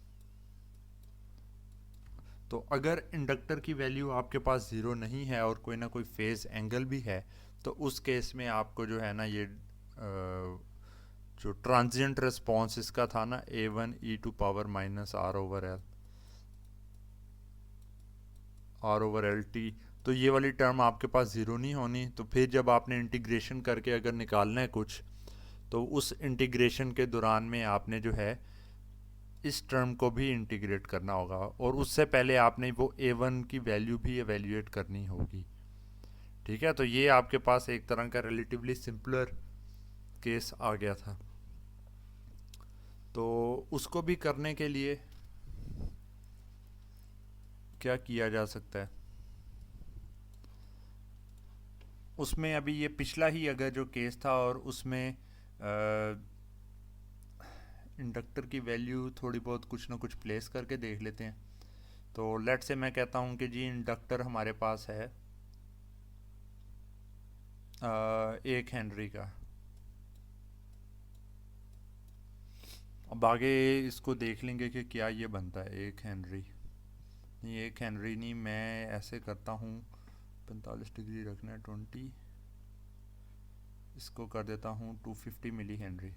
तो अगर इंडक्टर की वैल्यू आपके पास ज़ीरो नहीं है और कोई ना कोई फेज़ एंगल भी है, तो उस केस में आपको जो है ना ये जो ट्रांजिएंट रिस्पॉन्स इसका था ना A1 e to power minus R over L T, तो ये वाली टर्म आपके पास ज़ीरो नहीं होनी। तो फिर जब आपने इंटीग्रेशन करके अगर निकालना है कुछ, तो उस इंटीग्रेशन के दौरान में आपने जो है इस टर्म को भी इंटीग्रेट करना होगा, और उससे पहले आपने वो A1 की वैल्यू भी एवेल्यूएट करनी होगी। ठीक है, तो ये आपके पास एक तरह का रिलेटिवली सिंपलर केस आ गया था। तो उसको भी करने के लिए क्या किया जा सकता है, उसमें अभी ये पिछला ही अगर जो केस था और उसमें इंडक्टर की वैल्यू थोड़ी बहुत कुछ ना कुछ प्लेस करके देख लेते हैं। तो लेट से मैं कहता हूँ कि जी इंडक्टर हमारे पास है 1 हेनरी का। अब आगे इसको देख लेंगे कि क्या ये बनता है 1 हेनरी। नहीं 1 हेनरी नहीं, मैं ऐसे करता हूँ 45 डिग्री रखना है 20, इसको कर देता हूँ 250 मिली हेनरी।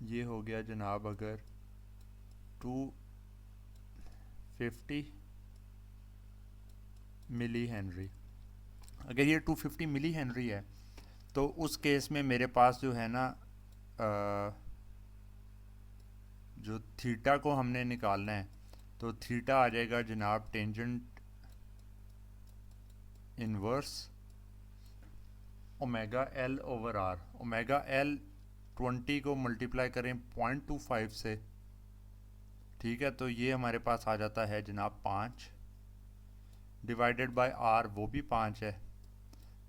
ये हो गया जनाब अगर 250 मिली हेनरी। अगर ये 250 मिली हेनरी है तो उस केस में मेरे पास जो है ना जो थीटा को हमने निकालना है, तो थीटा आ जाएगा जनाब tangent inverse omega L over R. Omega L 20 को मल्टीप्लाई करें 0.25 से, ठीक है, तो ये हमारे पास आ जाता है जनाब 5 डिवाइडेड बाय आर, वो भी 5 है,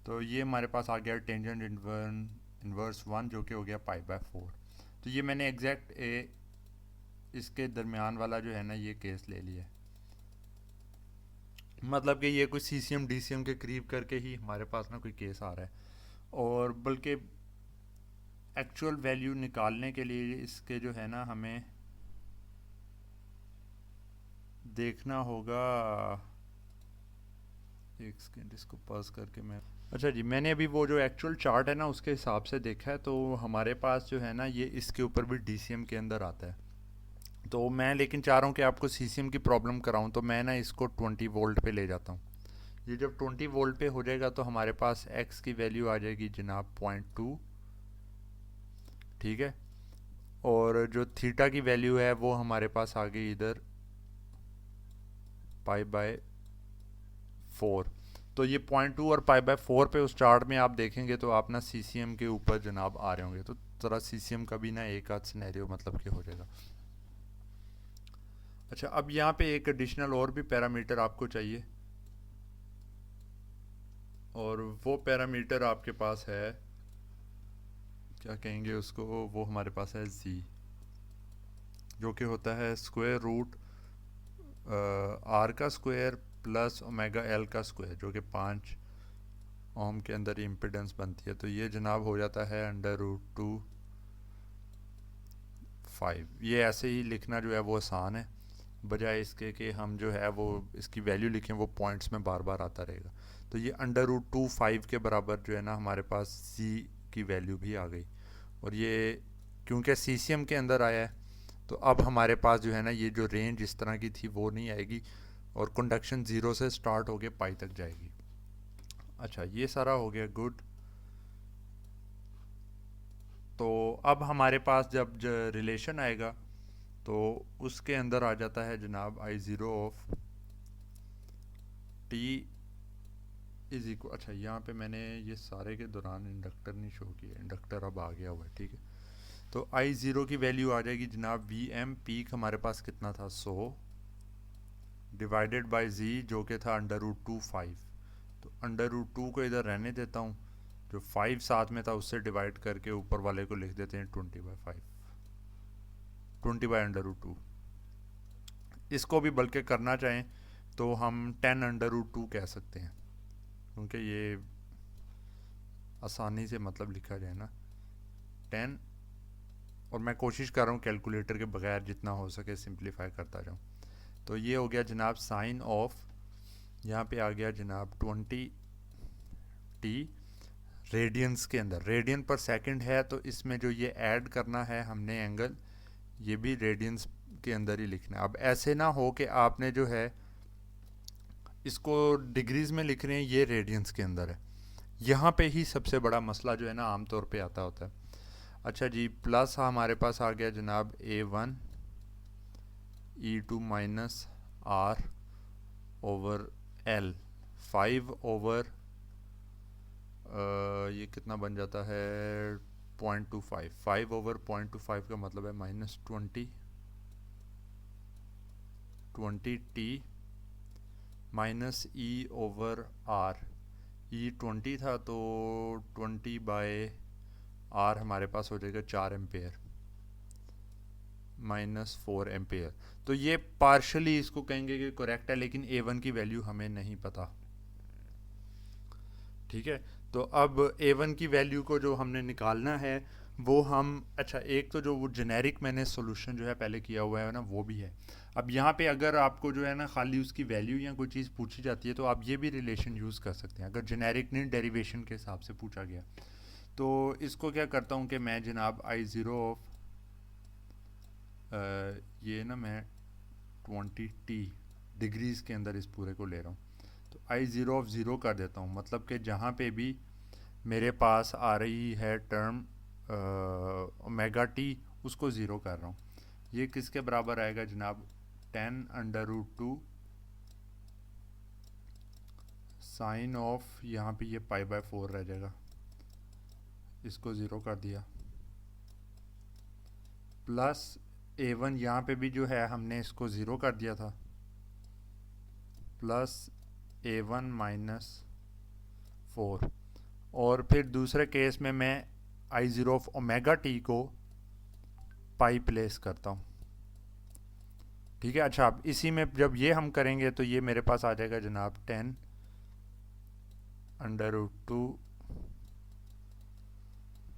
तो ये हमारे पास आ गया टेंजेंट इनवर्स 1 जो कि हो गया π/4। तो ये मैंने एग्जैक्ट इसके दरमियान वाला जो है ना ये केस ले लिया, मतलब कि ये कोई सीसीएम डीसीएम के करीब करके ही हमारे पास ना कोई केस आ रहा है। और बल्कि एक्चुअल वैल्यू निकालने के लिए इसके जो है ना हमें देखना होगा, एक सेकेंड इसको पॉज करके मैं, अच्छा जी मैंने अभी वो जो एक्चुअल चार्ट है ना उसके हिसाब से देखा है, तो हमारे पास जो है ना ये इसके ऊपर भी डीसीएम के अंदर आता है। तो मैं लेकिन चाह रहा हूँ कि आपको सीसीएम की प्रॉब्लम कराऊँ, तो मैं ना इसको 20 वोल्ट पे ले जाता हूँ। ये जब 20 वोल्ट पे हो जाएगा तो हमारे पास एक्स की वैल्यू आ जाएगी जनाब 0.2, ठीक है, और जो थीटा की वैल्यू है वो हमारे पास आ गई इधर π/4। तो ये 0.2 और π/4 पे उस चार्ट में आप देखेंगे तो आप ना सीसीएम के ऊपर जनाब आ रहे होंगे, तो ज़रा सीसीएम का भी ना एक आध सिनेरियो मतलब कि हो जाएगा। अच्छा, अब यहाँ पे एक एडिशनल और भी पैरामीटर आपको चाहिए, और वो पैरामीटर आपके पास है, क्या कहेंगे उसको, वो हमारे पास है z, जो कि होता है स्क्वायर रूट आर का स्क्वायर प्लस ओमेगा एल का स्क्वायर, जो कि 5 ओम के अंदर इम्पिडेंस बनती है। तो ये जनाब हो जाता है √2 5। ये ऐसे ही लिखना जो है वो आसान है, बजाय इसके कि हम जो है वो इसकी वैल्यू लिखें, वो पॉइंट्स में बार बार आता रहेगा। तो ये √2 5 के बराबर जो है ना हमारे पास c की वैल्यू भी आ गई, और ये क्योंकि सीसीएम के अंदर आया है तो अब हमारे पास जो है ना ये जो रेंज इस तरह की थी वो नहीं आएगी, और कंडक्शन 0 से स्टार्ट होके पाई तक जाएगी। अच्छा, ये सारा हो गया, गुड। तो अब हमारे पास जब रिलेशन आएगा तो उसके अंदर आ जाता है जनाब I0 of t is equal, अच्छा यहाँ पे मैंने ये सारे के दौरान इंडक्टर नहीं शो किया, इंडक्टर अब आ गया हुआ है, ठीक है। तो I0 की वैल्यू आ जाएगी जनाब Vm, पीक हमारे पास कितना था 100 डिवाइडेड बाय z जो कि था √2 5। तो √2 को इधर रहने देता हूँ, जो 5 साथ में था उससे डिवाइड करके ऊपर वाले को लिख देते हैं 20/5, 20/√2। इसको भी बल्कि करना चाहें तो हम 10√2 कह सकते हैं, क्योंकि ये आसानी से मतलब लिखा जाए ना 10 और मैं कोशिश कर रहा हूँ कैलकुलेटर के बगैर जितना हो सके सिंप्लीफाई करता जाऊँ। तो ये हो गया जनाब साइन ऑफ, यहाँ पे आ गया जनाब 20t रेडियंस के अंदर, रेडियन पर सेकंड है तो इसमें जो ये ऐड करना है हमने एंगल, ये भी रेडियंस के अंदर ही लिखना है। अब ऐसे ना हो कि आपने जो है इसको डिग्रीज में लिख रहे हैं, ये रेडियंस के अंदर है। यहाँ पे ही सबसे बड़ा मसला जो है ना आमतौर पे आता होता है। अच्छा जी, प्लस हमारे पास आ गया जनाब A1 E2 minus R over L 5 over ये कितना बन जाता है 0.25, 5 ओवर 0.25 का मतलब है -20t minus E over R, E 20 था तो 20/R हमारे पास हो जाएगा 4 एम्पेयर -4 एम्पेयर। तो ये पार्शली इसको कहेंगे कि करेक्ट है, लेकिन A1 की वैल्यू हमें नहीं पता। ठीक है, तो अब A1 की वैल्यू को जो हमने निकालना है वो हम, अच्छा एक तो जो वो जेनेरिक मैंने सॉल्यूशन जो है पहले किया हुआ है ना वो भी है। अब यहाँ पे अगर आपको जो है ना खाली उसकी वैल्यू या कोई चीज़ पूछी जाती है तो आप ये भी रिलेशन यूज़ कर सकते हैं, अगर जेनेरिक नहीं डेरिवेशन के हिसाब से पूछा गया। तो इसको क्या करता हूँ कि मैं जनाब I0 ऑफ ये ना मैं 20t डिग्रीज़ के अंदर इस पूरे को ले रहा हूँ, तो I0 ऑफ 0 कर देता हूँ, मतलब कि जहाँ पे भी मेरे पास आ रही है टर्म ओमेगा टी उसको ज़ीरो कर रहा हूँ। ये किसके बराबर आएगा जनाब 10√2 साइन ऑफ, यहाँ पे ये π/4 रह जाएगा, इसको ज़ीरो कर दिया, प्लस A1 यहाँ पे भी जो है हमने इसको ज़ीरो कर दिया था, प्लस A1 माइनस 4। और फिर दूसरे केस में मैं I0 ऑफ ओमेगा टी को पाई प्लेस करता हूँ। ठीक है, अच्छा अब इसी में जब ये हम करेंगे तो ये मेरे पास आ जाएगा जनाब 10√2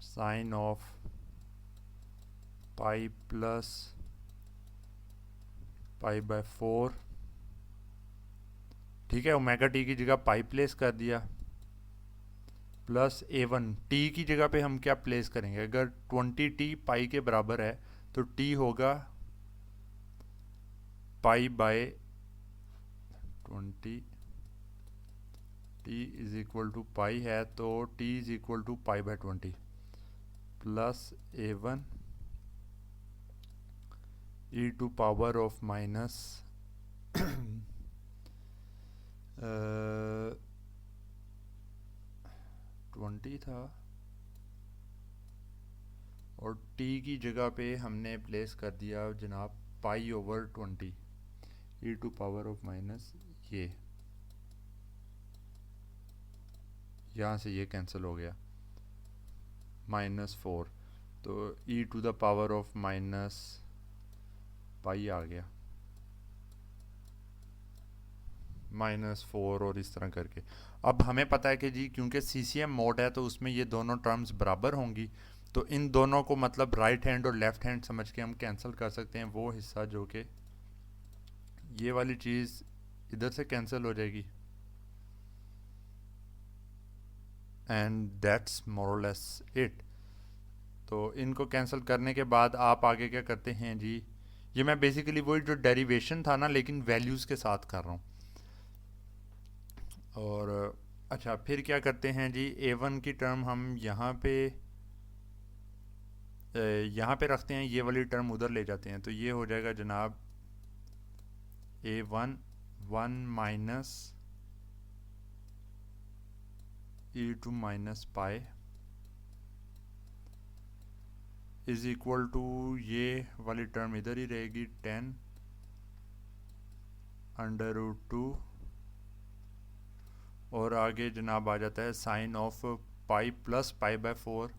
साइन ऑफ पाई प्लस π/4। ठीक है, ओमेगा टी की जगह पाई प्लेस कर दिया, प्लस A1 टी की जगह पे हम क्या प्लेस करेंगे, अगर 20t पाई के बराबर है तो t होगा π/20, t is equal to pi है तो t is equal to π/20 plus A1 e to power of minus 20 था, और t की जगह पे हमने प्लेस कर दिया जनाब π/20 e to power of minus, ये यहाँ से ये कैंसिल हो गया -4, तो e to the power of minus pi आ गया -4, और इस तरह करके। अब हमें पता है कि जी क्योंकि CCM मोड है तो उसमें ये दोनों टर्म्स बराबर होंगी, तो इन दोनों को मतलब राइट हैंड और लेफ्ट हैंड समझ के हम कैंसिल कर सकते हैं वो हिस्सा जो कि ये वाली चीज़ इधर से कैंसिल हो जाएगी, एंड दैट्स मोर और लेस इट। तो इनको कैंसिल करने के बाद आप आगे क्या करते हैं जी, ये मैं बेसिकली वही जो डेरिवेशन था ना लेकिन वैल्यूज़ के साथ कर रहा हूँ। और अच्छा फिर क्या करते हैं जी, A1 की टर्म हम यहाँ पे रखते हैं, ये वाली टर्म उधर ले जाते हैं, तो ये हो जाएगा जनाब A1 1 minus E2 minus pi is equal to, ये वाली टर्म इधर ही रहेगी 10√2, और आगे जनाब आ जाता है sine of pi plus π/4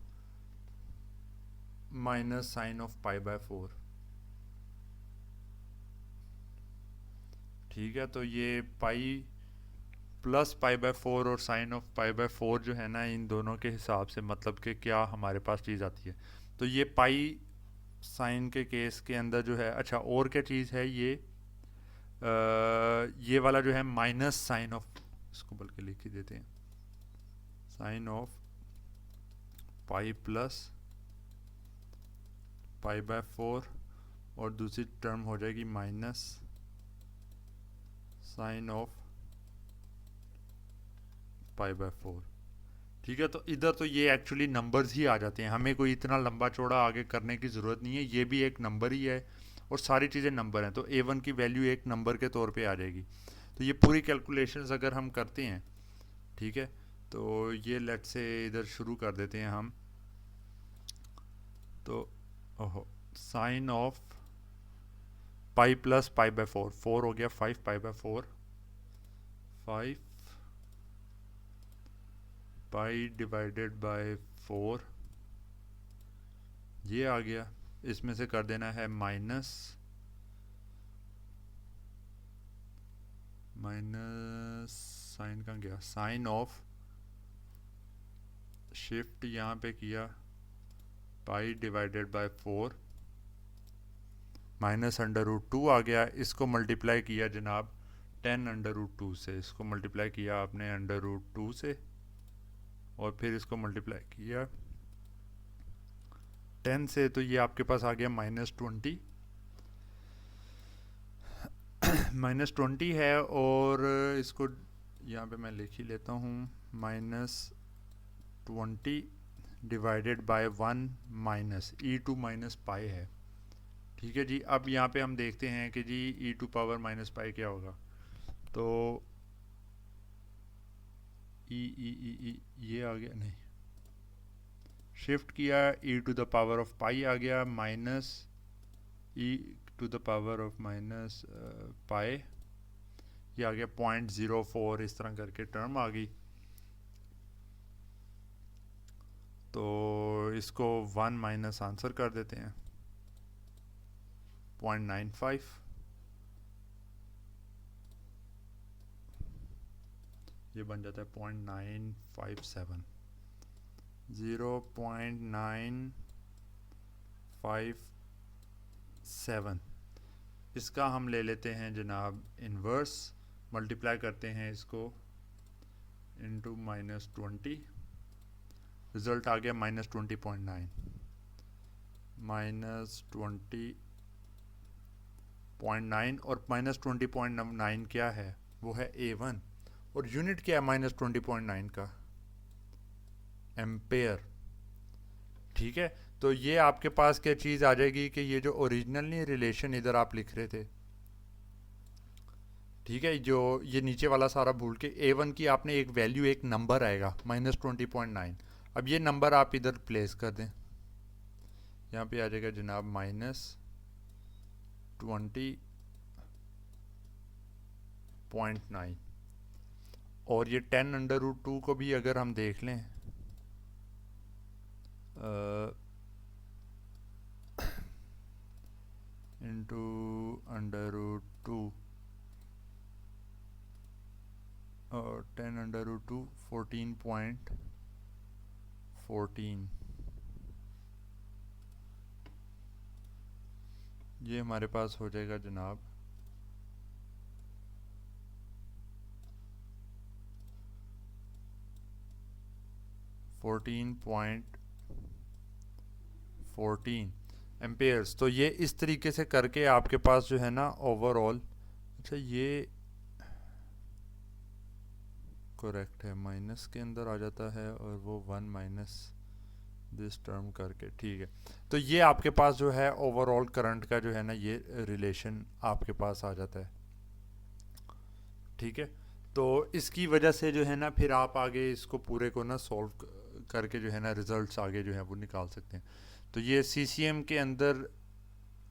minus sine of π/4। ठीक है, तो ये पाई प्लस π/4 और साइन ऑफ π/4 जो है ना इन दोनों के हिसाब से मतलब कि क्या हमारे पास चीज़ आती है, तो ये पाई साइन के केस के अंदर जो है, अच्छा और क्या चीज़ है ये वाला जो है माइनस साइन ऑफ, इसको बल्कि लिख ही देते हैं, sine of pi plus pi by 4, और दूसरी टर्म हो जाएगी minus sine of pi by 4। ठीक है, तो इधर तो ये एक्चुअली नंबर्स ही आ जाते हैं, हमें कोई इतना लंबा चौड़ा आगे करने की ज़रूरत नहीं है, ये भी एक नंबर ही है और सारी चीज़ें नंबर हैं, तो a1 की वैल्यू एक नंबर के तौर पे आ जाएगी। तो ये पूरी कैलकुलेशंस अगर हम करते हैं, ठीक है, तो ये लेट से इधर शुरू कर देते हैं हम। तो ओहो, sine of pi plus pi by 4, 4 हो गया 5 pi by 4, 5 pi divided by 4, ये आ गया। इसमें से कर देना है माइनस साइन का गया, साइन ऑफ शिफ्ट यहाँ पे किया pi divided by 4 minus under root 2 आ गया। इसको मल्टीप्लाई किया जनाब 10 अंडर रूट 2 से, इसको मल्टीप्लाई किया आपने अंडर रूट 2 से, और फिर इसको मल्टीप्लाई किया 10 से, तो ये आपके पास आ गया -20 -20 है। और इसको यहाँ पे मैं लिख ही लेता हूँ, -20 divided by 1 minus e2 minus पाई है। ठीक है जी, अब यहाँ पे हम देखते हैं कि जी e2 पावर माइनस पाई क्या होगा। तो ये आ गया, नहीं, शिफ्ट किया e to the power of pi आ गया, minus e to the power of minus pi, ये आ गया 0.04, इस तरह करके टर्म आ गई। तो इसको 1 माइनस आंसर कर देते हैं 0.95, ये बन जाता है 0.957, 0.957। इसका हम ले लेते हैं जनाब इन्वर्स, मल्टीप्लाई करते हैं इसको इंटू -20, रिज़ल्ट आ गया -20.9, -20.9, और -20.9 क्या है, वो है A1, और यूनिट क्या है -20.9 का, एम्पेयर। ठीक है, तो ये आपके पास क्या चीज़ आ जाएगी कि ये जो ओरिजिनली रिलेशन इधर आप लिख रहे थे, ठीक है, जो ये नीचे वाला सारा भूल के A1 की आपने एक वैल्यू, एक नंबर आएगा -20.9, अब ये नंबर आप इधर प्लेस कर दें, यहाँ पे आ जाएगा जनाब -20.9, और ये 10 अंडर रूट 2 को भी अगर हम देख लें, इंटू अंडर रूट 2 और 10 अंडर रूट 2, 14.14, ये हमारे पास हो जाएगा जनाब 14.14 एम्पेयर्स। तो ये इस तरीके से करके आपके पास जो है ना ओवरऑल, अच्छा ये करेक्ट है, माइनस के अंदर आ जाता है और वो 1 माइनस दिस टर्म करके, ठीक है, तो ये आपके पास जो है ओवरऑल करंट का जो है ना ये रिलेशन आपके पास आ जाता है। ठीक है, तो इसकी वजह से जो है ना फिर आप आगे इसको पूरे को ना सॉल्व करके जो है ना रिजल्ट्स आगे जो है वो निकाल सकते हैं। तो ये CCM के अंदर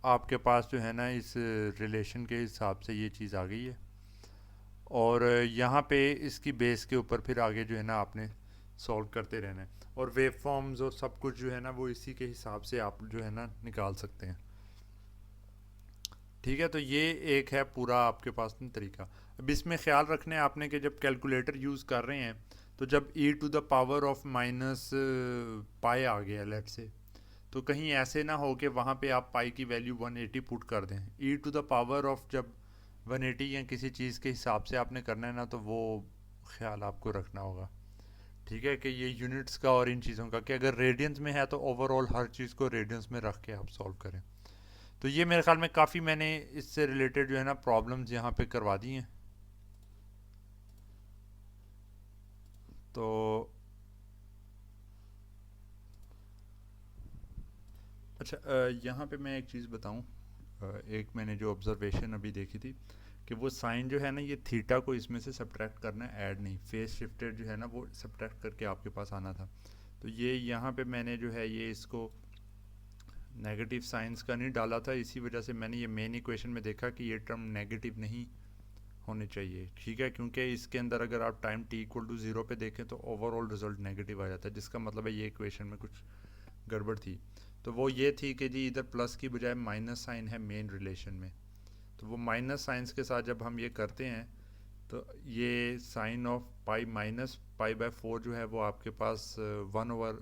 आपके पास जो है ना इस रिलेशन के हिसाब से ये चीज़ आ गई है, और यहाँ पे इसकी बेस के ऊपर फिर आगे जो है ना आपने सॉल्व करते रहना है, और वेव फॉर्म्स और सब कुछ जो है ना वो इसी के हिसाब से आप जो है ना निकाल सकते हैं। ठीक है, तो ये एक है पूरा आपके पास में तरीका। अब इसमें ख्याल रखना है आपने कि जब कैलकुलेटर यूज़ कर रहे हैं, तो जब e to the power of minus pi आ गया लेट से, तो कहीं ऐसे ना हो कि वहाँ पे आप पाई की वैल्यू 180 पुट कर दें। ई टू द पावर ऑफ जब 180 या किसी चीज़ के हिसाब से आपने करना है ना, तो वो ख्याल आपको रखना होगा। ठीक है कि ये यूनिट्स का और इन चीज़ों का, कि अगर रेडियंस में है तो ओवरऑल हर चीज़ को रेडियंस में रख के आप सॉल्व करें। तो ये मेरे ख्याल में काफ़ी मैंने इससे रिलेटेड जो है ना प्रॉब्लम्स यहाँ पे करवा दी हैं। तो अच्छा, यहाँ पे मैं एक चीज़ बताऊँ। एक मैंने जो ऑब्जर्वेशन अभी देखी थी कि वो साइन जो है ना, ये थीटा को इसमें से सब्ट्रैक्ट करना है, ऐड नहीं। फेस शिफ्टेड जो है ना वो सब्ट्रैक्ट करके आपके पास आना था। तो ये यहाँ पे मैंने जो है ये इसको नेगेटिव साइंस का नहीं डाला था, इसी वजह से मैंने ये मेन इक्वेशन में देखा कि ये टर्म नेगेटिव नहीं होनी चाहिए। ठीक है, क्योंकि इसके अंदर अगर आप टाइम t इक्वल टू 0 पे देखें तो ओवरऑल रिजल्ट नेगेटिव आ जाता है, जिसका मतलब है ये इक्वेशन में कुछ गड़बड़ थी। तो वो ये थी कि जी इधर प्लस की बजाय माइनस साइन है मेन रिलेशन में। तो वो माइनस साइंस के साथ जब हम ये करते हैं तो ये sine of pi minus pi by 4 जो है वो आपके पास 1/,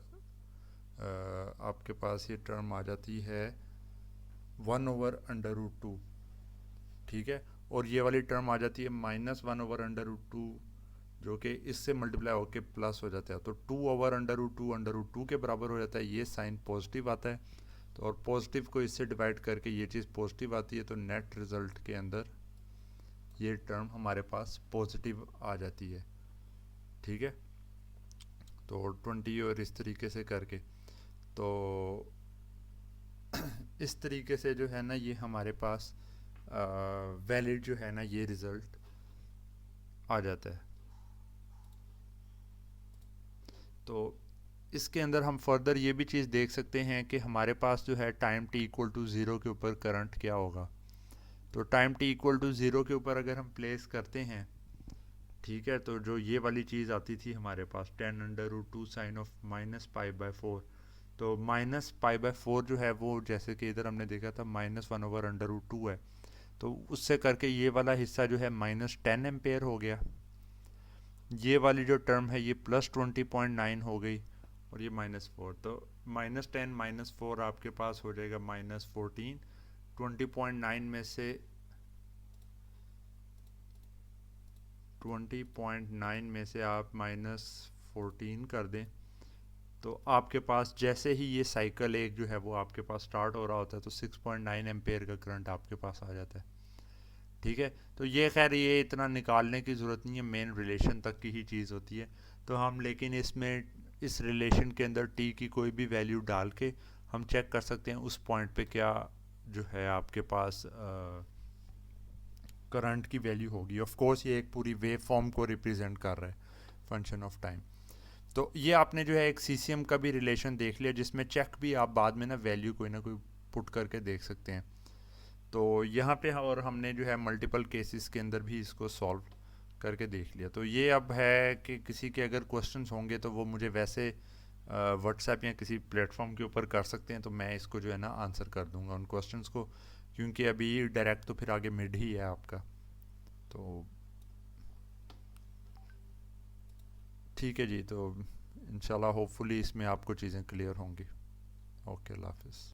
आपके पास ये टर्म आ जाती है 1/√2। ठीक है, और ये वाली टर्म आ जाती है -1/√2, जो कि इससे मल्टीप्लाई होकर प्लस हो जाता है। तो 2/√2 के बराबर हो जाता है। ये साइन पॉजिटिव आता है, तो और पॉजिटिव को इससे डिवाइड करके ये चीज़ पॉजिटिव आती है, तो नेट रिज़ल्ट के अंदर ये टर्म हमारे पास पॉजिटिव आ जाती है। ठीक है, तो 20 और इस तरीके से करके, तो इस तरीके से जो है ना ये हमारे पास वैलिड जो है ना ये रिज़ल्ट आ जाता है। तो इसके अंदर हम फर्दर ये भी चीज़ देख सकते हैं कि हमारे पास जो है टाइम t इक्वल टू 0 के ऊपर करंट क्या होगा। तो टाइम t इक्वल टू 0 के ऊपर अगर हम प्लेस करते हैं, ठीक है, तो जो ये वाली चीज़ आती थी हमारे पास 10√2 साइन ऑफ -π/4। तो -π/4 जो है वो जैसे कि इधर हमने देखा था -1/√2 है, तो उससे करके ये वाला हिस्सा जो है -10 एम्पेयर हो गया। ये वाली जो टर्म है ये +20.9 हो गई, और ये -4। तो -10 -4 आपके पास हो जाएगा -14। 20.9 में से 20.9 में से आप -14 कर दें, तो आपके पास जैसे ही ये साइकिल एक जो है वो आपके पास स्टार्ट हो रहा होता है, तो 6.9 एम्पेयर का करंट आपके पास आ जाता है। ठीक है, तो ये खैर ये इतना निकालने की ज़रूरत नहीं है, मेन रिलेशन तक की ही चीज़ होती है। तो हम लेकिन इसमें इस रिलेशन के अंदर t की कोई भी वैल्यू डाल के हम चेक कर सकते हैं उस पॉइंट पे क्या जो है आपके पास करंट की वैल्यू होगी। ऑफ कोर्स ये एक पूरी वेव फॉर्म को रिप्रेजेंट कर रहा है, फंक्शन ऑफ टाइम। तो ये आपने जो है एक CCM का भी रिलेशन देख लिया, जिसमें चेक भी आप बाद में ना वैल्यू कोई ना कोई पुट करके देख सकते हैं। तो यहाँ पे और हमने जो है मल्टीपल केसेस के अंदर भी इसको सॉल्व करके देख लिया। तो ये अब है कि किसी के अगर क्वेश्चंस होंगे तो वो मुझे वैसे व्हाट्सएप या किसी प्लेटफॉर्म के ऊपर कर सकते हैं, तो मैं इसको जो है ना आंसर कर दूंगा उन क्वेश्चंस को, क्योंकि अभी डायरेक्ट तो फिर आगे मिड ही है आपका। तो ठीक है जी, तो इंशाल्लाह होपफुली इसमें आपको चीज़ें क्लियर होंगी। ओके, अल्लाह हाफिज़।